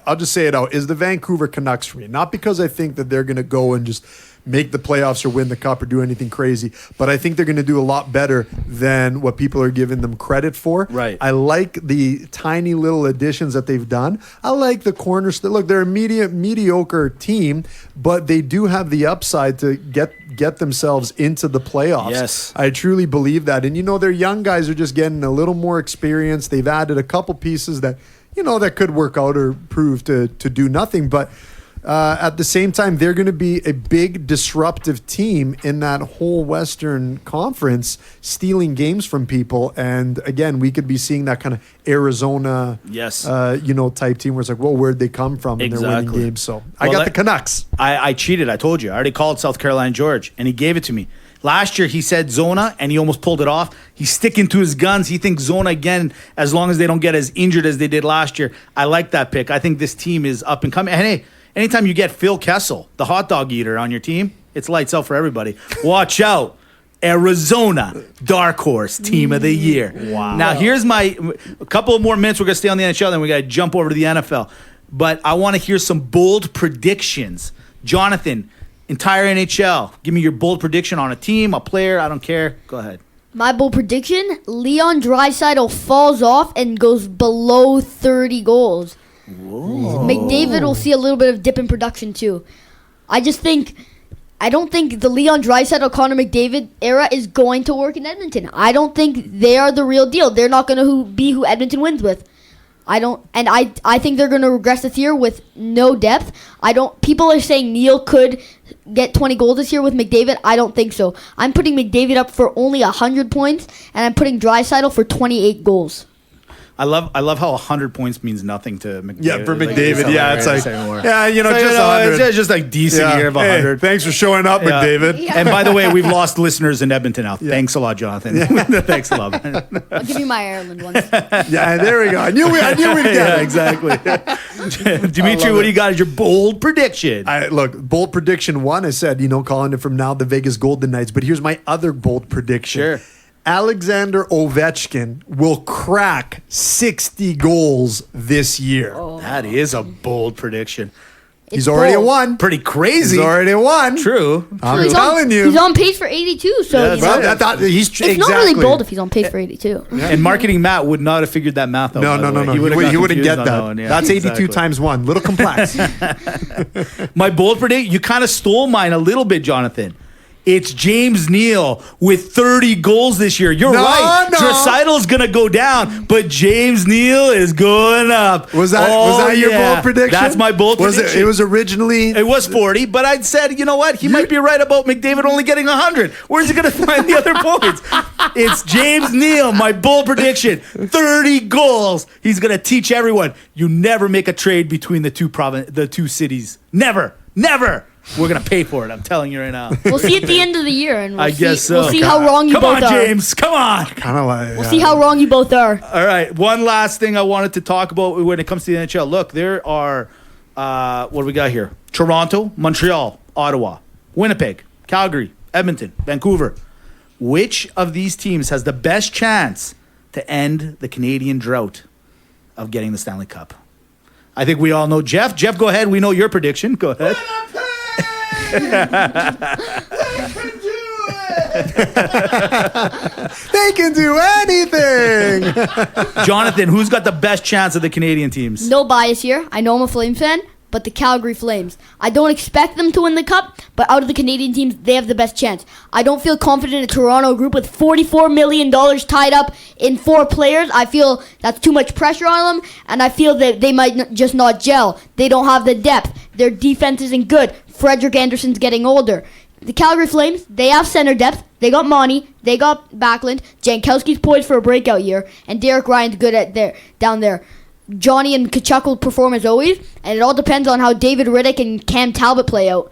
I'll just say it out, is the Vancouver Canucks for me. Not because I think that they're going to go and just make the playoffs or win the cup or do anything crazy, but I think they're going to do a lot better than what people are giving them credit for. Right. I like the tiny little additions that they've done. I like the corners. Look, they're a mediocre team, but they do have the upside to get themselves into the playoffs. Yes. I truly believe that. And, their young guys are just getting a little more experience. They've added a couple pieces that that could work out or prove to do nothing. But at the same time, they're going to be a big disruptive team in that whole Western Conference, stealing games from people. And again, we could be seeing that kind of Arizona, type team where it's like, well, where'd they come from? And they're winning games. So I got the Canucks. I cheated. I told you. I already called South Carolina George, and he gave it to me. Last year, he said Zona, and he almost pulled it off. He's sticking to his guns. He thinks Zona again, as long as they don't get as injured as they did last year. I like that pick. I think this team is up and coming. And hey, anytime you get Phil Kessel, the hot dog eater, on your team, it's lights out for everybody. Watch out. Arizona, dark horse, team of the year. Wow. Now, here's a couple of more minutes. We're going to stay on the NHL, then we got to jump over to the NFL. But I want to hear some bold predictions. Jonathan, entire NHL, give me your bold prediction on a team, a player, I don't care. Go ahead. My bold prediction, Leon Draisaitl falls off and goes below 30 goals. Whoa. McDavid will see a little bit of dip in production too. I don't think the Leon Draisaitl, Connor McDavid era is going to work in Edmonton. I don't think they are the real deal. They're not going to be who Edmonton wins with. I think they're going to regress this year with no depth. People are saying Neal could get 20 goals this year with McDavid. I don't think so. I'm putting McDavid up for only 100 points, and I'm putting Draisaitl for 28 goals. I love how 100 points means nothing to McDavid. Yeah, for McDavid, it's like, just 100. It's just like decent year of 100. Hey, thanks for showing up, McDavid. Yeah. And by the way, we've lost listeners in Edmonton now. Thanks a lot, Jonathan. Thanks a lot. I'll give you my Ireland ones. Yeah, there we go. I knew we'd get Yeah, it. exactly. Dimitri, what do you got as your bold prediction? Look, bold prediction one, I said, calling it from now the Vegas Golden Knights. But here's my other bold prediction. Sure. Alexander Ovechkin will crack 60 goals this year. That is a bold prediction. He's already bold. won. Pretty crazy. He's already won. True. I'm telling you. He's on pace for 82, so Yeah, Well, he's it's not really bold if he's on pace for 82. And marketing Matt would not have figured that math out. No. He wouldn't get that. Yeah, That's 82 exactly. times 1. Little complex. My bold prediction, you kind of stole mine a little bit, Jonathan. It's James Neal with 30 goals this year. You're right. No. Draisaitl's going to go down, but James Neal is going up. Was that your bold prediction? That's my bold prediction. It was originally... It was 40, but I'd said, you know what? He might be right about McDavid only getting 100. Where's he going to find the other points? It's James Neal, my bold prediction. 30 goals. He's going to teach everyone. You never make a trade between the two cities. Never. We're going to pay for it. I'm telling you right now. We'll see at the end of the year, and I guess so. We'll see how wrong you Come both on, are. James. Come on. Kind of like... We'll see how wrong you both are. All right. One last thing I wanted to talk about when it comes to the NHL. Look, there are, what do we got here? Toronto, Montreal, Ottawa, Winnipeg, Calgary, Edmonton, Vancouver. Which of these teams has the best chance to end the Canadian drought of getting the Stanley Cup? I think we all know Jeff. Jeff, go ahead. We know your prediction. Go ahead. They can do anything. Jonathan, who's got the best chance of the Canadian teams? No bias here. I know I'm a Flames fan, but the Calgary Flames. I don't expect them to win the Cup, but out of the Canadian teams, they have the best chance. I don't feel confident in a Toronto group with $44 million tied up in 4 players. I feel that's too much pressure on them, and I feel that they might just not gel. They don't have the depth. Their defense isn't good. Frederick Anderson's getting older. The Calgary Flames, they have center depth. They got Monty. They got Backlund. Jankowski's poised for a breakout year, and Derek Ryan's good down there. Johnny and Kachuk will perform as always, and it all depends on how David Riddick and Cam Talbot play out.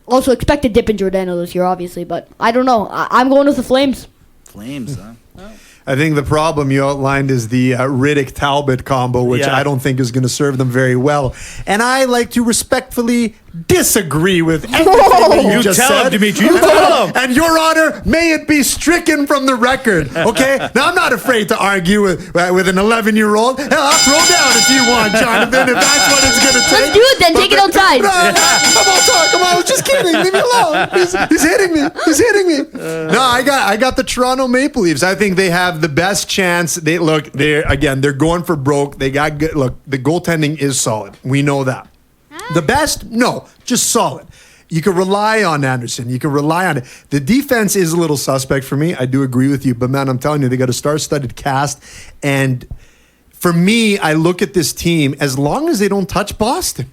Also expect a dip in Giordano this year, obviously, but I don't know. I'm going with the Flames. Flames, huh? I think the problem you outlined is the Riddick-Talbot combo, which I don't think is going to serve them very well. And I like to respectfully disagree with everything that you just tell said. him, Dimitri. You tell him. And Your Honor, may it be stricken from the record. Okay? Now, I'm not afraid to argue with an 11-year-old. Hell, I'll throw down if you want, Jonathan, if that's what it's going to take. Let's do it then. Take it outside. Come on. I was just kidding. Leave me alone. He's hitting me. No, I got the Toronto Maple Leafs. I think they have the best chance. They're going for broke. They got good. Look, the goaltending is solid. We know that. The best? No, just solid. You can rely on Anderson. You can rely on it. The defense is a little suspect for me. I do agree with you. But, man, I'm telling you, they got a star-studded cast. And for me, I look at this team as long as they don't touch Boston.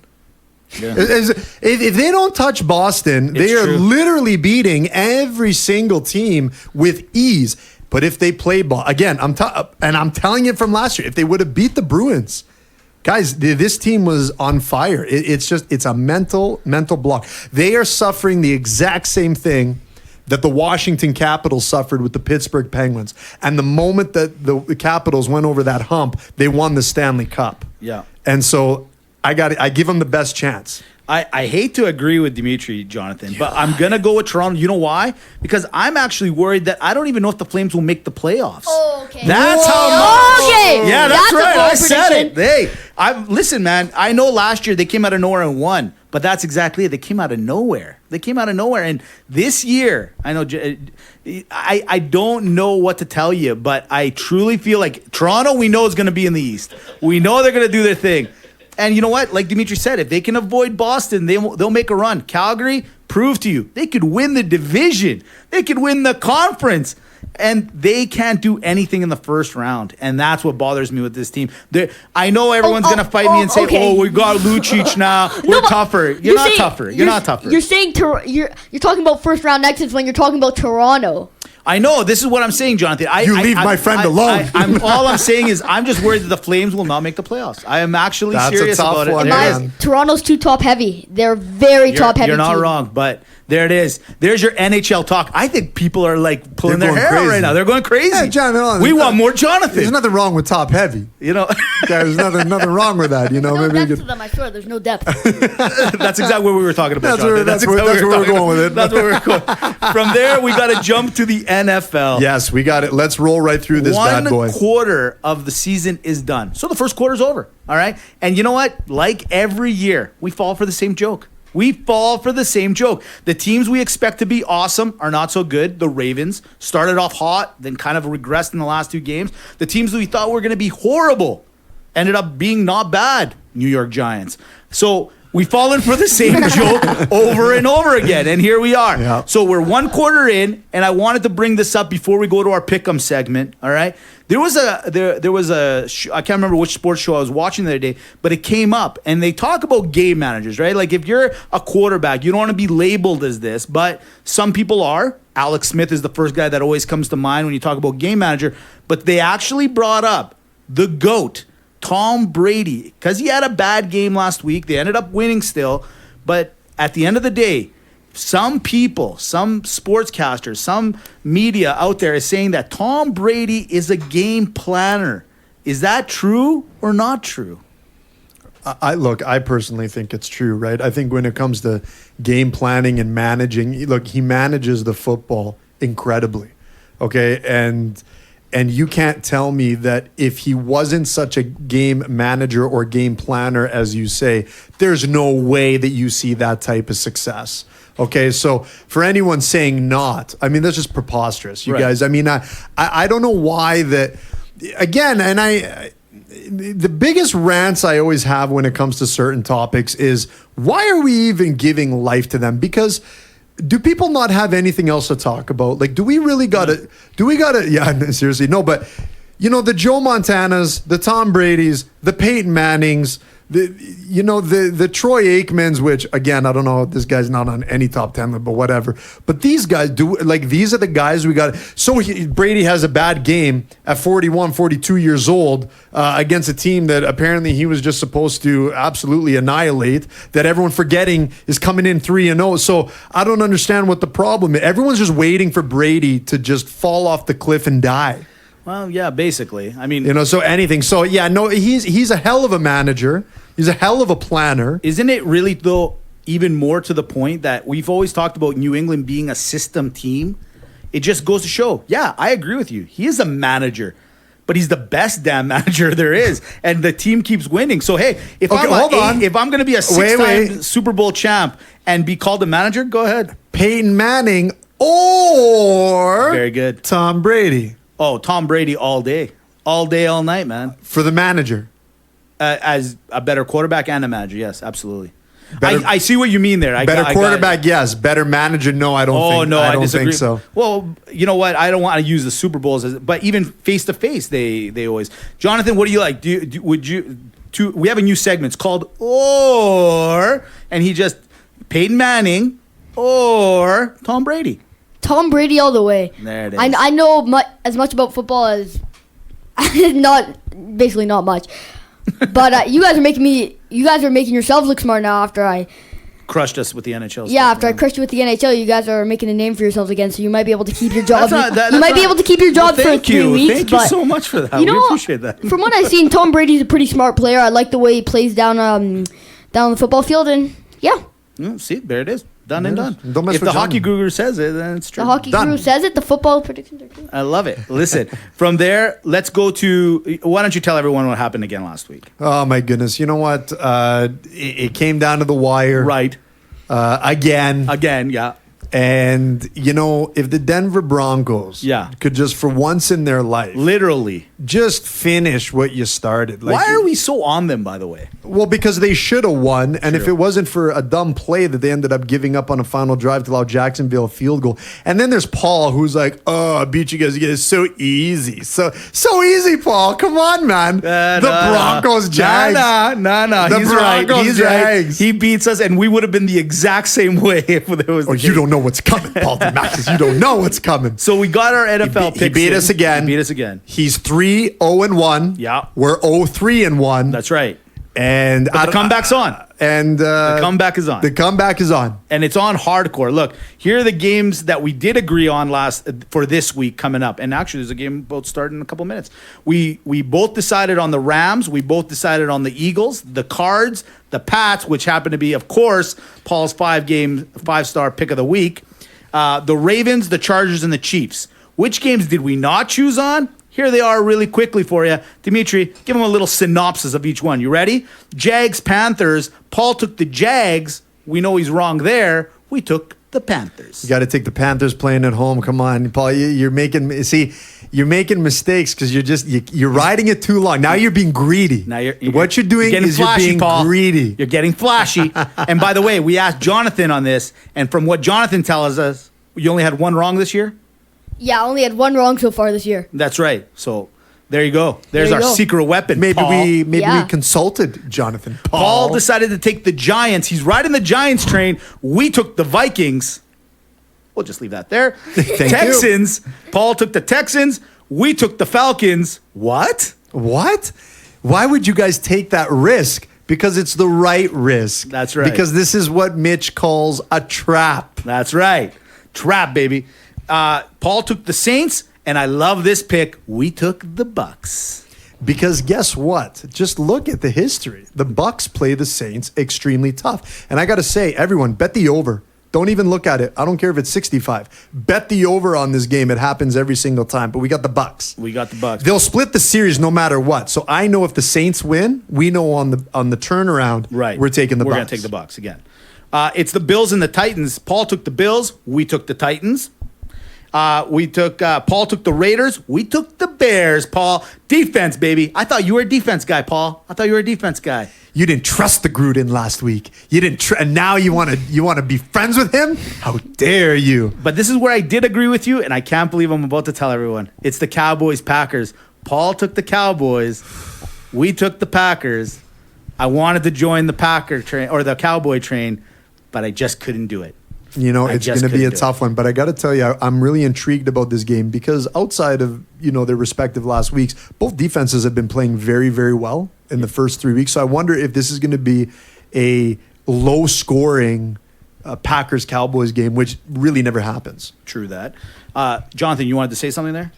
Yeah. If they don't touch Boston, they are literally beating every single team with ease. But if they play ball, again, I'm telling you from last year, if they would have beat the Bruins, guys, this team was on fire. It's a mental block. They are suffering the exact same thing that the Washington Capitals suffered with the Pittsburgh Penguins. And the moment that the Capitals went over that hump, they won the Stanley Cup. Yeah. And so I give them the best chance. I hate to agree with Dimitri, Jonathan, but I'm going to go with Toronto. You know why? Because I'm actually worried that I don't even know if the Flames will make the playoffs. Oh, okay. That's how much. Okay. Yeah, that's a right. bold I said it. prediction. Hey, listen, man, I know last year they came out of nowhere and won, but that's exactly it. They came out of nowhere. And this year, I know, I don't know what to tell you, but I truly feel like Toronto, we know, is going to be in the East. We know they're going to do their thing. And you know what? Like Dimitri said, if they can avoid Boston, they'll make a run. Calgary, prove to you. They could win the division. They could win the conference. And they can't do anything in the first round. And that's what bothers me with this team. I know everyone's going to fight me and say, okay. we got Lucic now. We're tougher. You're not tougher. You're not tougher. You're saying you're talking about first round exits when you're talking about Toronto. I know. This is what I'm saying, Jonathan. You leave my friend alone. All I'm saying is I'm just worried that the Flames will not make the playoffs. I am actually serious about it. Man. Toronto's too top heavy. They're very top heavy. You're not team. wrong, but there it is. There's your NHL talk. I think people are like pulling They're their going hair out crazy. right now. They're going crazy. Yeah, John, we want more Jonathan. There's nothing wrong with top heavy. You know, There's nothing wrong with that. You know, No maybe you depth to could, them, I swear. There's no depth. that's exactly what we were talking about. That's Jonathan. where we're going with it. That's where we're going. From there, we got to jump to the NFL. Yes, we got it. Let's roll right through this bad boy. 1 quarter of the season is done. So the first quarter's over. All right. And you know what? Like every year, we fall for the same joke. The teams we expect to be awesome are not so good. The Ravens started off hot, then kind of regressed in the last 2 games. The teams that we thought were going to be horrible ended up being not bad. New York Giants. So we've fallen for the same joke over and over again, and here we are. Yeah. So we're 1 quarter in, and I wanted to bring this up before we go to our pick'em segment. All right, there was a I can't remember which sports show I was watching the other day, but it came up, and they talk about game managers, right? Like if you're a quarterback, you don't want to be labeled as this, but some people are. Alex Smith is the first guy that always comes to mind when you talk about game manager, but they actually brought up the GOAT, Tom Brady, because he had a bad game last week. They ended up winning still. But at the end of the day, some people, some sportscasters, some media out there is saying that Tom Brady is a game planner. Is that true or not true? I personally think it's true, right? I think when it comes to game planning and managing, look, he manages the football incredibly, okay? And you can't tell me that if he wasn't such a game manager or game planner, as you say, there's no way that you see that type of success. Okay, so for anyone saying not, I mean, that's just preposterous, you Right. guys. I mean, I don't know why that, again, and the biggest rants I always have when it comes to certain topics is, why are we even giving life to them? Because do people not have anything else to talk about? Like, do we gotta, yeah, seriously, no, but, you know, the Joe Montanas, the Tom Bradys, the Peyton Mannings, the Troy Aikmans, which, again, I don't know, this guy's not on any top 10, but whatever. But these guys these are the guys we got. So Brady has a bad game at 41, 42 years old against a team that apparently he was just supposed to absolutely annihilate, that everyone forgetting is coming in 3-0. So I don't understand what the problem is. Everyone's just waiting for Brady to just fall off the cliff and die. Well, yeah, basically. I mean, So anything. So yeah, no, he's a hell of a manager. He's a hell of a planner. isn't it really, though, even more to the point that we've always talked about New England being a system team? It just goes to show, yeah, I agree with you. He is a manager, but he's the best damn manager there is, and the team keeps winning. So hey, if I'm going to be a 6-time Super Bowl champ and be called a manager, go ahead. Peyton Manning or Very good. Tom Brady Oh, Tom Brady all day, all night, man. for the manager. As a better quarterback and a manager, yes, absolutely. Better- I see what you mean there. Better quarterback, yes. Better manager, no. I don't disagree. think so. Well, you know what? I don't want to use the Super Bowls but even face to face, they always. Jonathan, what do you like? We have a new segment. It's called Or, and he just Peyton Manning or Tom Brady. Tom Brady all the way. There it is. I know as much about football as not much. But you guys are making yourselves look smart now after I Crushed us with the NHL. Yeah, after I crushed you with the NHL, you guys are making a name for yourselves again, so you might be able to keep your job. You might be able to keep your job for 3 weeks. Thank you so much for that. You know, we appreciate that. From what I've seen, Tom Brady's a pretty smart player. I like the way he plays down the football field, and yeah. See, there it is. Done and done. Don't mess If with the hockey Johnny. guru says it, then it's true. The hockey Done. guru says it. The football predictions are true. I love it. Listen, from there, let's go to. Why don't you tell everyone what happened again last week? Oh my goodness! You know what? It came down to the wire. Right. Again. Again, yeah. And, you know, if the Denver Broncos Yeah. could just for once in their life Literally. just finish what you started. Like, Why are we so on them, by the way? Well, because they should have won, and if True. it wasn't for a dumb play that they ended up giving up on a final drive to allow Jacksonville a field goal. And then there's Paul, who's like, "Oh, I beat you guys again. It's so easy, so easy, Paul. Come on, man. The Broncos, Jags. No. The He's right. Broncos, He's right. Jags. He beats us, and we would have been the exact same way if there was. Oh, you don't know what's coming, Paul DeMaxis. You don't know what's coming." So we got our NFL picks. He beat us again. He beat us again. He's 3-0-1. Yeah. We're 0-3-1. That's right. And But the comeback's on. And The comeback is on. The comeback is on. And it's on hardcore. Look, here are the games that we did agree on for this week coming up. And actually, there's a game both starting in a couple minutes. We both decided on the Rams. We both decided on the Eagles, the Cards, the Pats, which happen to be, of course, Paul's 5-star pick of the week. The Ravens, the Chargers, and the Chiefs. Which games did we not choose on? Here they are really quickly for you. Dimitri, give them a little synopsis of each one. You ready? Jags, Panthers. Paul took the Jags. We know he's wrong there. We took the Panthers. You got to take the Panthers playing at home. Come on, Paul. You're making mistakes because you're riding it too long. Now you're being greedy. Now you're getting flashy, you're being Paul. greedy. You're getting flashy. And by the way, we asked Jonathan on this, and from what Jonathan tells us, you only had one wrong this year? Yeah, I only had one wrong so far this year. That's right. So there you go. There's There you our go. secret weapon. Maybe Paul. we Yeah. consulted Jonathan. Paul decided to take the Giants. He's riding the Giants train. We took the Vikings. We'll just leave that there. Thank you. Texans. Paul took the Texans. We took the Falcons. What? What? Why would you guys take that risk? Because it's the right risk. That's right. Because this is what Mitch calls a trap. That's right. Trap, baby. Paul took the Saints, and I love this pick. We took the Bucks. Because guess what? Just look at the history. The Bucks play the Saints extremely tough. And I got to say, everyone, bet the over. Don't even look at it. I don't care if it's 65. Bet the over on this game. It happens every single time. But we got the Bucks. We got the Bucks. They'll split the series no matter what. So I know if the Saints win, we know on the turnaround, Right. we're taking the We're Bucks. going to take the Bucks again. It's the Bills and the Titans. Paul took the Bills. We took the Titans. Paul took the Raiders. We took the Bears, Paul. Defense, baby. I thought you were a defense guy, Paul. I thought you were a defense guy. You didn't trust the Gruden last week. You didn't, and now you want to be friends with him? How dare you? But this is where I did agree with you, and I can't believe I'm about to tell everyone. It's the Cowboys, Packers. Paul took the Cowboys. We took the Packers. I wanted to join the Packer train or the Cowboy train, but I just couldn't do it. You know, I it's just going to be a couldn't do tough one, but I got to tell you, I'm really intrigued about this game because outside of, their respective last weeks, both defenses have been playing very, very well in the first 3 weeks. So I wonder if this is going to be a low-scoring Packers-Cowboys game, which really never happens. True that. Jonathan, you wanted to say something there?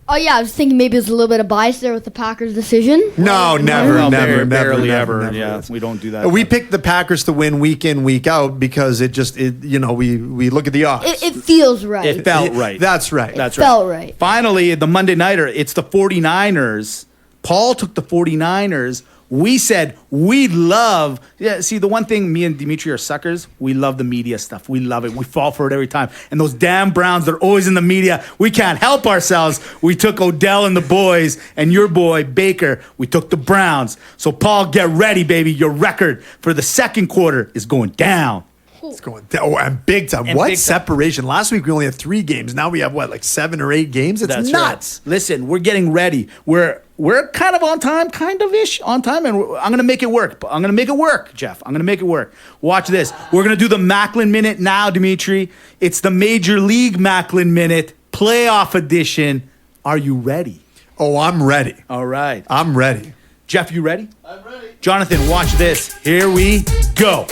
Oh, yeah, I was thinking maybe there's a little bit of bias there with the Packers' decision. No, never, Well, never, barely never, ever. never. Yeah, we don't do that. We picked the Packers to win week in, week out because we look at the odds. It feels right. It felt right. That's right. That's felt right. right. Finally, the Monday Nighter, it's the 49ers. Paul took the 49ers. We said we love. Yeah, see, the one thing me and Dimitri are suckers. We love the media stuff. We love it. We fall for it every time. And those damn Browns, they're always in the media. We can't help ourselves. We took Odell and the boys, and your boy Baker. We took the Browns. So Paul, get ready, baby. Your record for the second quarter is going down. It's going down. Oh, and big time. And What big time. separation? Last week we only had 3 games. Now we have like 7 or 8 games? It's That's nuts. right. Listen, we're getting ready. We're kind of on time, kind of ish on time, and I'm gonna make it work. I'm gonna make it work, Jeff. I'm gonna make it work. Watch this. We're gonna do the Macklin Minute now, Dimitri. It's the Major League Macklin Minute, playoff edition. Are you ready? Oh, I'm ready. All right, I'm ready. Jeff, you ready? I'm ready. Jonathan, watch this. Here we go.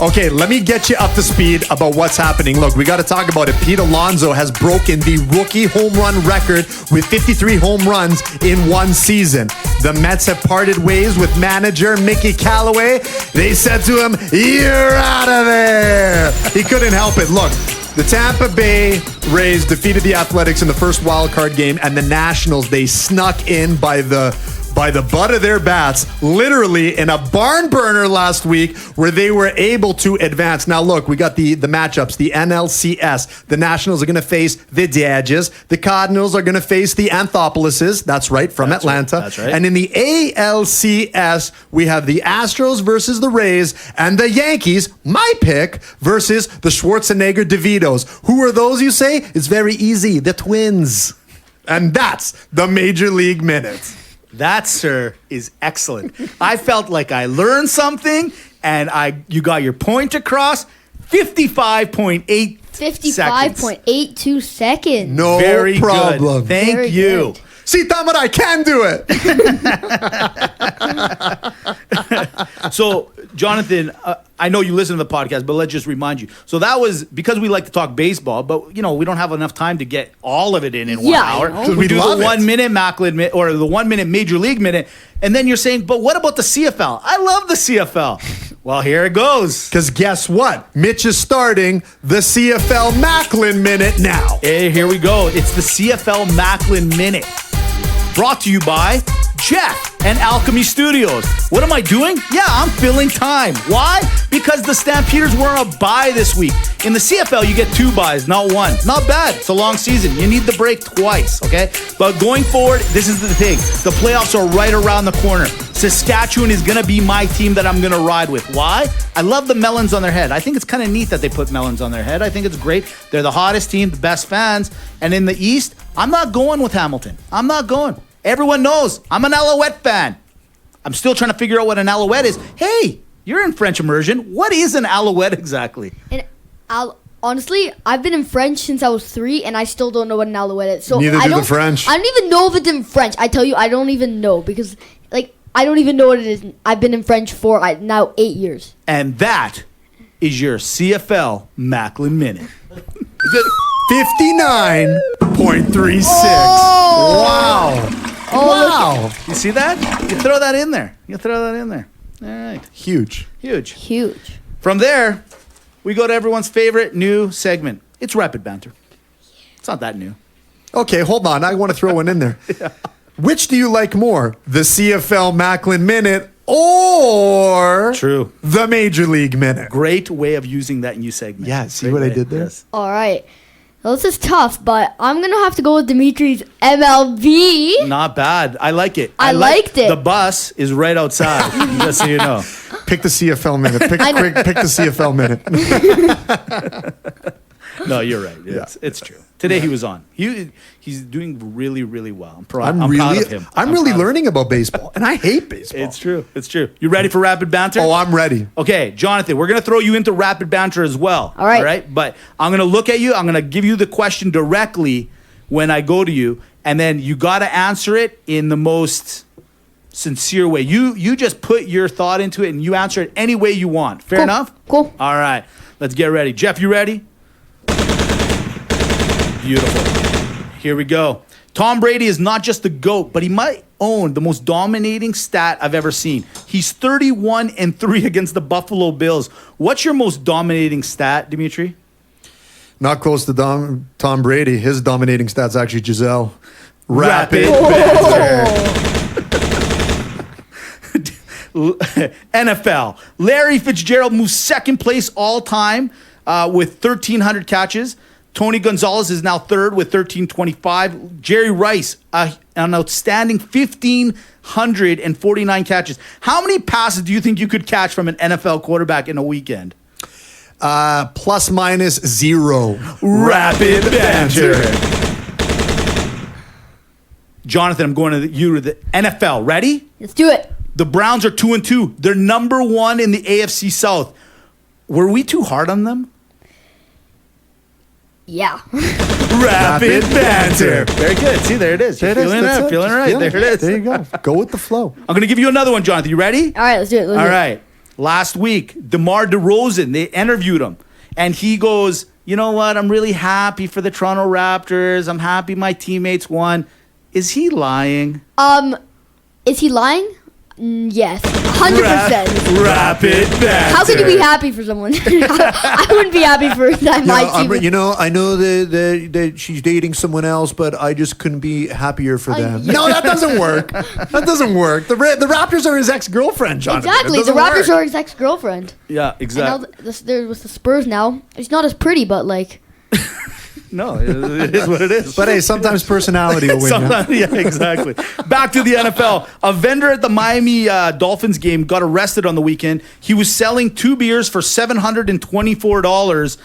Okay, let me get you up to speed about what's happening. Look, we got to talk about it. Pete Alonso has broken the rookie home run record with 53 home runs in one season. The Mets have parted ways with manager Mickey Callaway. They said to him, "You're out of there." He couldn't help it. Look, the Tampa Bay Rays defeated the Athletics in the first wild card game, and the Nationals, they snuck in by the by the butt of their bats, literally in a barn burner last week where they were able to advance. Now, look, we got the matchups. The NLCS. The Nationals are going to face the Dodgers. The Cardinals are going to face the Anthopoulos. That's right, from Atlanta. Right, that's right. And in the ALCS, we have the Astros versus the Rays and the Yankees, my pick, versus the Schwarzenegger DeVitos. Who are those, you say? It's very easy. The Twins. And that's the Major League Minute. That, sir, is excellent. I felt like I learned something, and you got your point across. 55.8 55.82 seconds. No Very problem. Good. Thank Very you. good. See, Tamara, I can do it. So, Jonathan, I know you listen to the podcast, but let's just remind you. So that was because we like to talk baseball, but we don't have enough time to get all of it in 1 Yeah, hour. I know. We do love the it. 1 minute Macklin minute or the 1 minute Major League minute, and then you're saying, but what about the CFL? I love the CFL. Well, here it goes. Because guess what? Mitch is starting the CFL Macklin Minute now. Hey, here we go. It's the CFL Macklin Minute. Brought to you by Jeff and Alchemy Studios. What am I doing? Yeah, I'm filling time. Why? Because the Stampeders were on a bye this week. In the CFL, you get 2 byes, not 1. Not bad. It's a long season. You need the break twice, okay? But going forward, this is the thing. The playoffs are right around the corner. Saskatchewan is going to be my team that I'm going to ride with. Why? I love the melons on their head. I think it's kind of neat that they put melons on their head. I think it's great. They're the hottest team, the best fans. And in the East, I'm not going with Hamilton. I'm not going. Everyone knows I'm an Alouette fan. I'm still trying to figure out what an Alouette is. Hey, you're in French immersion. What is an Alouette exactly? And honestly, I've been in French since I was 3, and I still don't know what an Alouette is. So Neither I do the don't- French. I don't even know if it's in French. I tell you, I don't even know because, I don't even know what it is. I've been in French for now 8 years. And that is your CFL Macklin Minute. 59.36. Oh! Wow. Wow. You see that? You throw that in there. All right. Huge. Huge. Huge. From there, we go to everyone's favorite new segment. It's Rapid Banter. It's not that new. Okay, hold on. I want to throw one in there. Which do you like more? The CFL Macklin Minute or True. the Major League Minute? Great way of using that new segment. Yeah, see Great what I way. did there? Yes. All right. Well, this is tough, but I'm going to have to go with Dimitri's MLB. Not bad. I like it. I liked it. The bus is right outside, just so you know. Pick the CFL Minute. Pick the CFL Minute. No, you're right. It's true. Today he was on. He's doing really, really well. I'm proud of him. I'm really proud of learning about baseball, and I hate baseball. It's true. It's true. You ready for Rapid Banter? Oh, I'm ready. Okay, Jonathan, we're going to throw you into Rapid Banter as well. All right. All right? But I'm going to look at you. I'm going to give you the question directly when I go to you. And then you got to answer it in the most sincere way. You just put your thought into it and you answer it any way you want. Fair Cool. enough? Cool. All right. Let's get ready. Jeff, you ready? Beautiful. Here we go. Tom Brady is not just the GOAT, but he might own the most dominating stat I've ever seen. He's 31-3 against the Buffalo Bills. What's your most dominating stat, Dimitri? Not close to Tom Brady. His dominating stats actually Giselle. Rapid NFL. Larry Fitzgerald moves second place all time with 1,300 catches. Tony Gonzalez is now third with 1,325. Jerry Rice, an outstanding 1,549 catches. How many passes do you think you could catch from an NFL quarterback in a weekend? Plus minus 0. Rapid Banter. Jonathan, I'm going to you to the NFL. Ready? Let's do it. The Browns are 2-2. They're number 1 in the AFC South. Were we too hard on them? Yeah. Rapid Banter. Very good. See, there it is. You're feeling it. Feeling right. There it is. There you go. Go with the flow. I'm going to give you another one, Jonathan. You ready? All right, let's do it. All right. Last week, DeMar DeRozan, they interviewed him. And he goes, you know what? I'm really happy for the Toronto Raptors. I'm happy my teammates won. Is he lying? Is he lying? Yes. 100%. Rapid banter. How could you be happy for someone? I wouldn't be happy for that. My team. I know that she's dating someone else, but I just couldn't be happier for them. No, that doesn't work. That doesn't work. The Raptors are his ex-girlfriend, Jonathan. Exactly. The Raptors are his ex-girlfriend. Yeah, exactly. And now there was the Spurs now. It's not as pretty, but like... No, it is what it is. But hey, sometimes personality will win. Yeah, exactly. Back to the NFL. A vendor at the Miami Dolphins game got arrested on the weekend. He was selling 2 beers for $724.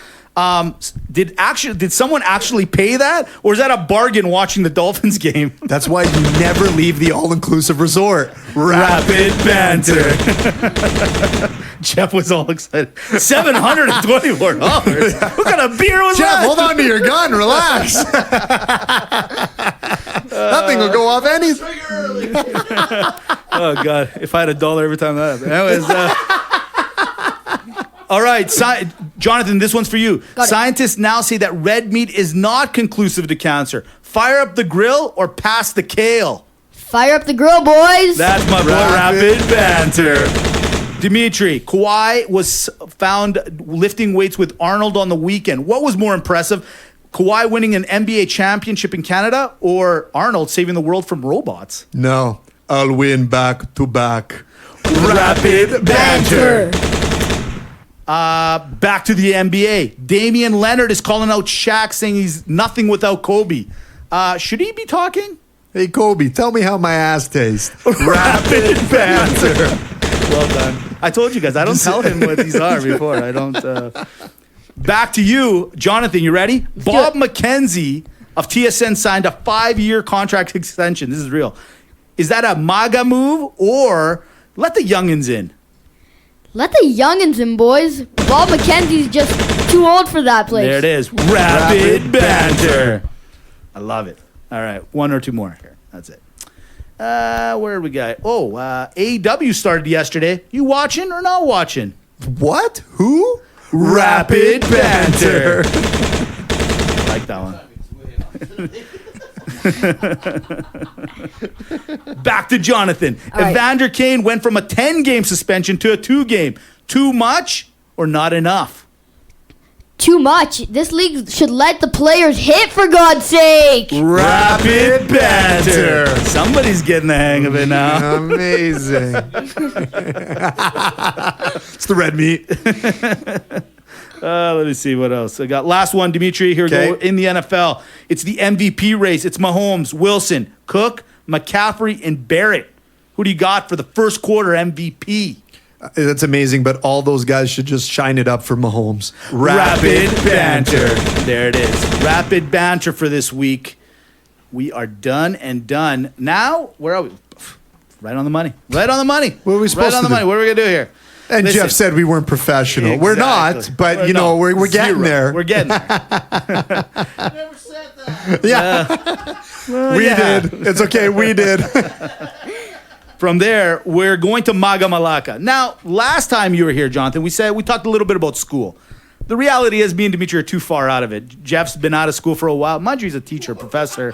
Did someone actually pay that, or is that a bargain watching the Dolphins game? That's why you never leave the all-inclusive resort. Rapid banter. Jeff was all excited. $724. What kind of beer was Jeff, that? hold on to your gun. Relax. That thing will go off any. Oh God! If I had $1 every time that happened. Anyways. All right, Jonathan, this one's for you. Scientists now say that red meat is not conclusive to cancer. Fire up the grill or pass the kale. Fire up the grill, boys. That's my boy, Rapid Banter. Dimitri, Kawhi was found lifting weights with Arnold on the weekend. What was more impressive, Kawhi winning an NBA championship in Canada or Arnold saving the world from robots? No, I'll win back to back. Rapid Banter. Back to the NBA. Damian Leonard is calling out Shaq, saying he's nothing without Kobe. Should he be talking? Hey, Kobe, tell me how my ass tastes. Rapid Banter. Well done. I told you guys, I don't tell him what these are before. I don't. Back to you, Jonathan. You ready? Bob McKenzie of TSN signed a 5-year contract extension. This is real. Is that a MAGA move or let the youngins in? Let the youngins in, boys. Bob McKenzie's just too old for that place. There it is. Rapid banter. I love it. All right. 1 or 2 more here. That's it. Where are we got? Oh, AEW started yesterday. You watching or not watching? What? Who? Rapid banter. I like that one. Back to Jonathan. Right. Evander Kane went from a 10-game suspension to a 2-game. Too much or not enough? Too much. This league should let the players hit, for God's sake. Rapid banter. Somebody's getting the hang of it now. Amazing. It's the red meat. Let me see what else I got. Last one, Dimitri. Here we go. In the NFL, it's the MVP race. It's Mahomes, Wilson, Cook, McCaffrey, and Barrett. Who do you got for the first quarter MVP? That's amazing, but all those guys should just shine it up for Mahomes. Rapid banter. There it is. Rapid banter for this week. We are done and done. Now, where are we? Right on the money. Right on the money. What are we supposed right on to the do? money. What are we going to do here? And Listen. Jeff said we weren't professional. We're not, but Well, you know, no, we're getting zero. there. We're getting there. Never said that. Yeah. We did. It's okay. We did. From there, we're going to Maga Malaka. Now, last time you were here, Jonathan, we talked a little bit about school. The reality is me and Dimitri are too far out of it. Jeff's been out of school for a while. Mind you, he's a teacher, professor.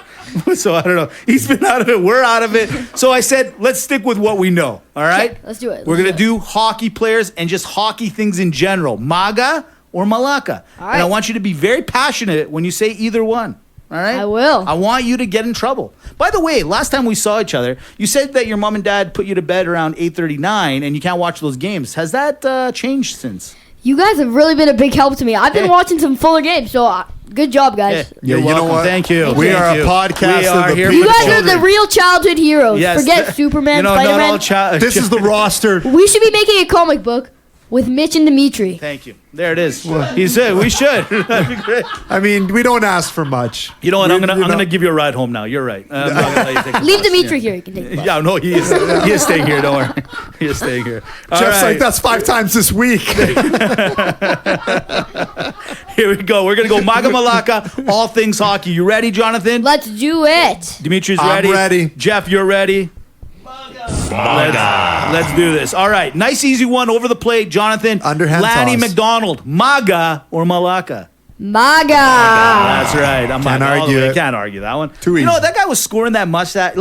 So I don't know. He's been out of it. We're out of it. So I said, let's stick with what we know. All right? Okay, let's do it. We're going to do hockey players and just hockey things in general. Maga or Malaka. All right. And I want you to be very passionate when you say either one. All right? I will. I want you to get in trouble. By the way, last time we saw each other, you said that your mom and dad put you to bed around 8:39 and you can't watch those games. Has that changed since? You guys have really been a big help to me. I've been watching some fuller games, so good job, guys. You're you welcome. know what? Thank you. We Thank are you. a podcast We of are the here people. You for guys are children. the real childhood heroes. Yes. Forget Superman, Not Spider-Man. all This is the roster. We should be making a comic book with Mitch and Dimitri. Thank you. There it is. He said we should. That'd be great. I mean, we don't ask for much. You know what? I'm We're gonna not- give you a ride home now. You're right. I'm not gonna let you take the Leave bus. Dimitri here. You can take the bus. Yeah, no, he is staying here. Don't worry. He is staying here. All Jeff's right. like, that's 5 times this week. Here we go. We're gonna go Maga Malaka, all things hockey. You ready, Jonathan? Let's do it. Dimitri's I'm ready. ready. Jeff, you're ready. Let's do this. All right, nice easy one over the plate, Jonathan. Underhand Lanny toss. McDonald, Maga or Malaka? Maga. That's right. I'm Can't not argue it. Can't argue that one. Too You know easy. that guy was scoring that much. That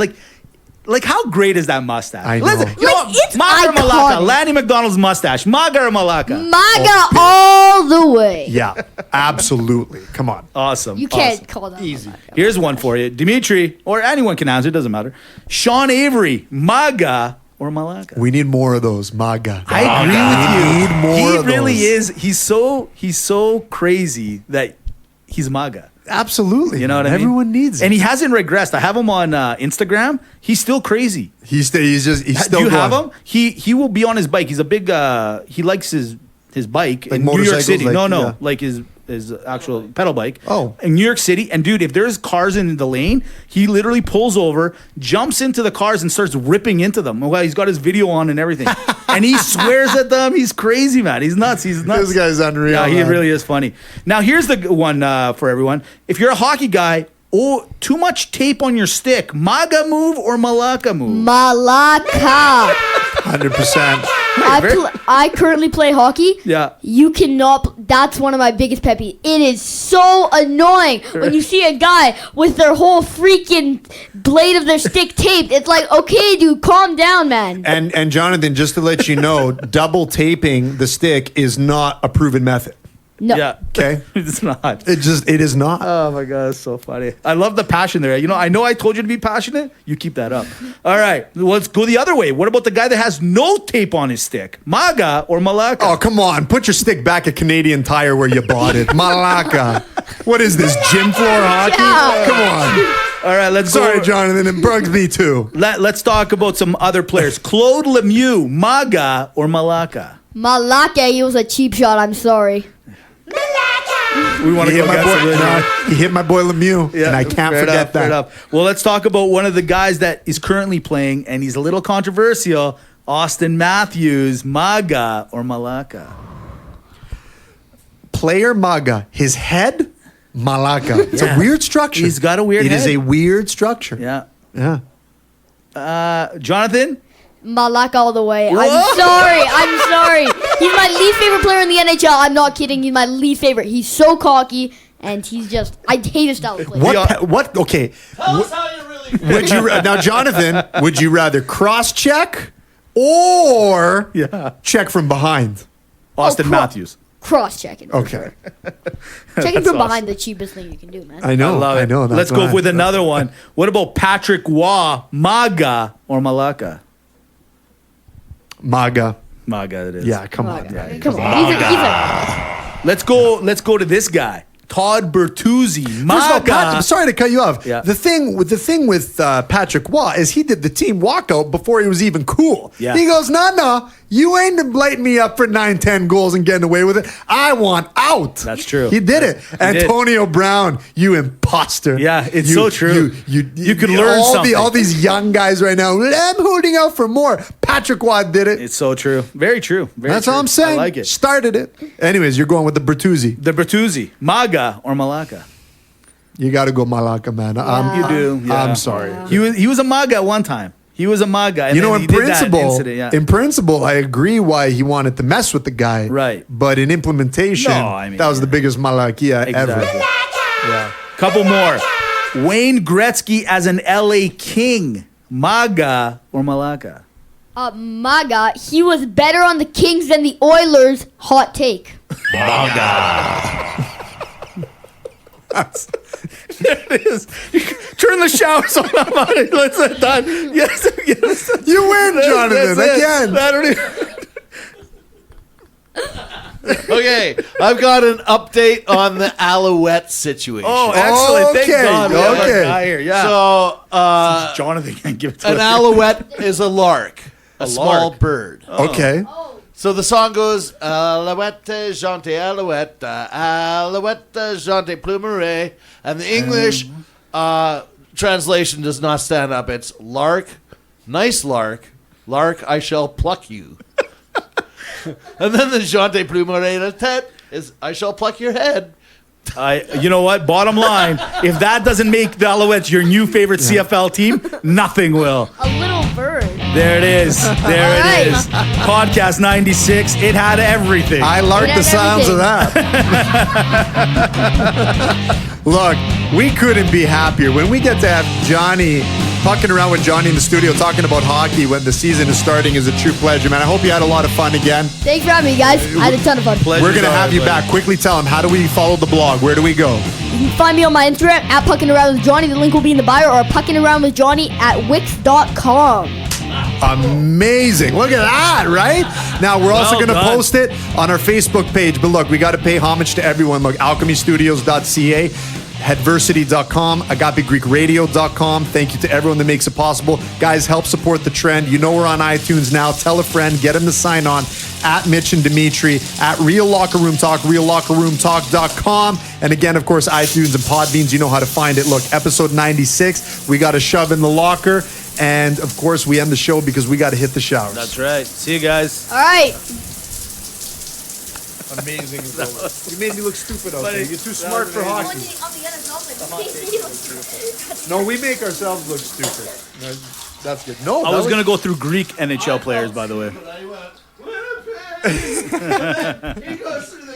Like, how great is that mustache? I know. Listen, you know what? it's Maga or Malaka? iconic. Lanny McDonald's mustache. Maga or Malaka? MAGA all the way. Yeah, absolutely. Come on. Awesome. You can't awesome. call that Easy. MAGA. Here's one for you. Dimitri, or anyone can answer, it doesn't matter. Sean Avery, Maga or Malaka? We need more of those, MAGA. I agree with you. We need more He of really those. is. He's so crazy that he's MAGA. Absolutely. You know what I mean? Everyone needs it. And he hasn't regressed. I have him on Instagram. He's still crazy. He's still Do you have going. him? He will be on his bike. He's a big. He likes his bike Like in New York motorcycles, City. like, no, yeah. like his actual pedal bike. Oh. In New York City, and dude, if there's cars in the lane, he literally pulls over, jumps into the cars, and starts ripping into them. Well, he's got his video on and everything, and he swears at them. He's crazy, man. He's nuts. He's nuts. This guy's unreal. Yeah, he man. really is funny. Now, here's the one for everyone. If you're a hockey guy, too much tape on your stick, MAGA move or Malaka move? Malaka. 100%. I currently play hockey. Yeah. You cannot. That's one of my biggest pet peeves. It is so annoying when you see a guy with their whole freaking blade of their stick taped. It's like, okay, dude, calm down, man. And Jonathan, just to let you know, double taping the stick is not a proven method. No. Yeah. Okay. It's not. It is not. Oh my god, it's so funny. I love the passion there. You know, I know I told you to be passionate. You keep that up. All right, let's go the other way. What about the guy that has no tape on his stick? MAGA or Malaka? Oh, come on. Put your stick back at Canadian Tire where you bought it. Malaka. What is this, gym floor hockey? Yeah. Come on. All right, let's Sorry, go. Jonathan. It bugs me too. Let's talk about some other players. Claude Lemieux, MAGA or Malaka? Malaka, he was a cheap shot. I'm sorry. We want to He go hit, my against boy, him really hard. he hit my boy Lemieux, and I can't fair forget enough, fair that. enough. Well, let's talk about one of the guys that is currently playing, and he's a little controversial. Austin Matthews, MAGA or Malaka? Player MAGA. His head, Malaka. It's Yeah. a weird structure. He's got a weird It is head. a weird structure. Yeah. Yeah. Jonathan? Malaka all the way. Whoa. I'm sorry. He's my least favorite player in the NHL. I'm not kidding. He's my least favorite. He's so cocky, and he's just. I hate his style of play. What? Okay. Tell us how you really feel. Would you now, Jonathan? Would you rather cross check or check from behind? Austin Oh, Matthews. Cross checking. Okay. Checking That's from awesome. behind the cheapest thing you can do, man. I know. I love it. know. Let's that's go why. with another one. What about Patrick Waugh, MAGA or Malaka? MAGA. MAGA it is. Yeah, come Come on. on. Yeah, Come on. He's a, Let's go to this guy. Todd Bertuzzi, First of all, MAGA. I'm sorry to cut you off. Yeah. The thing with Patrick Waugh is he did the team walkout before he was even cool. Yeah. He goes, no, you ain't lighting me up for 9-10 goals and getting away with it. I want out. That's true. He did it. did. Antonio Brown, you imposter. Yeah, it's so true. You could learn something. All these young guys right now, I'm holding out for more. Patrick Waugh did it. It's so true. Very true. Very That's true. all I'm saying. I like it. Started it. Anyways, you're going with the Bertuzzi. The Bertuzzi, MAGA or Malaka? You got to go Malaka, man. You do. Yeah. I'm sorry. He was a MAGA at one time. He was a MAGA. And You know, then in he did that principle, incident, yeah. in principle, I agree why he wanted to mess with the guy. Right. But in implementation, No, I mean, that was the biggest malakia ever. Exactly. Yeah. Couple more. Wayne Gretzky as an LA King, MAGA or Malaka? MAGA. He was better on the Kings than the Oilers. Hot take. There it is. Turn the showers on. Let's done. Yes. You win, Jonathan, That's it. again. I don't even. Okay, I've got an update on the Alouette situation. Oh, excellent. Thank Okay, God. We have a okay. guy here. Yeah. So, Jonathan can't give it to an us. alouette is a lark, a small lark. bird. Okay. So the song goes, Alouette, gentil alouette, alouette, gentil plumeret. And the English translation does not stand up. It's lark, nice lark, lark, I shall pluck you. And then the gentil plumeret is, I shall pluck your head. You know what? Bottom line, if that doesn't make the Alouettes your new favorite CFL team, nothing will. A little bird. There it is. There it All is. Podcast 96. It had everything. I like It the had sounds of everything. that. Look, we couldn't be happier. When we get to have Johnny Puckin Around with Johnny in the studio talking about hockey when the season is starting is a true pleasure, man. I hope you had a lot of fun again. Thanks for having me, guys. I had a ton of fun. Pleasure's We're going to have ours, you buddy. back. Quickly tell them, how do we follow the blog? Where do we go? You can find me on my Instagram at Puckin Around with Johnny. The link will be in the bio, or Puckin Around with Johnny at Wix.com. Amazing. Look at that, right? Now, we're also Well going to done. post it on our Facebook page. But look, we got to pay homage to everyone. Look, alchemystudios.ca, headversity.com, agapegreekradio.com. Thank you to everyone that makes it possible. Guys, help support the trend. You know we're on iTunes now. Tell a friend. Get them to sign on at Mitch and Dimitri, at Real Locker Room Talk, reallockerroomtalk.com. And again, of course, iTunes and Podbeans, you know how to find it. Look, episode 96, we got to shove in the locker. And of course, we end the show because we got to hit the showers. That's right. See you guys. All right. Amazing as always. You made me look stupid out there. You're too smart for hockey. No, we make ourselves look stupid. No, that's good. No, I was going to go through Greek NHL players, by the way. He goes through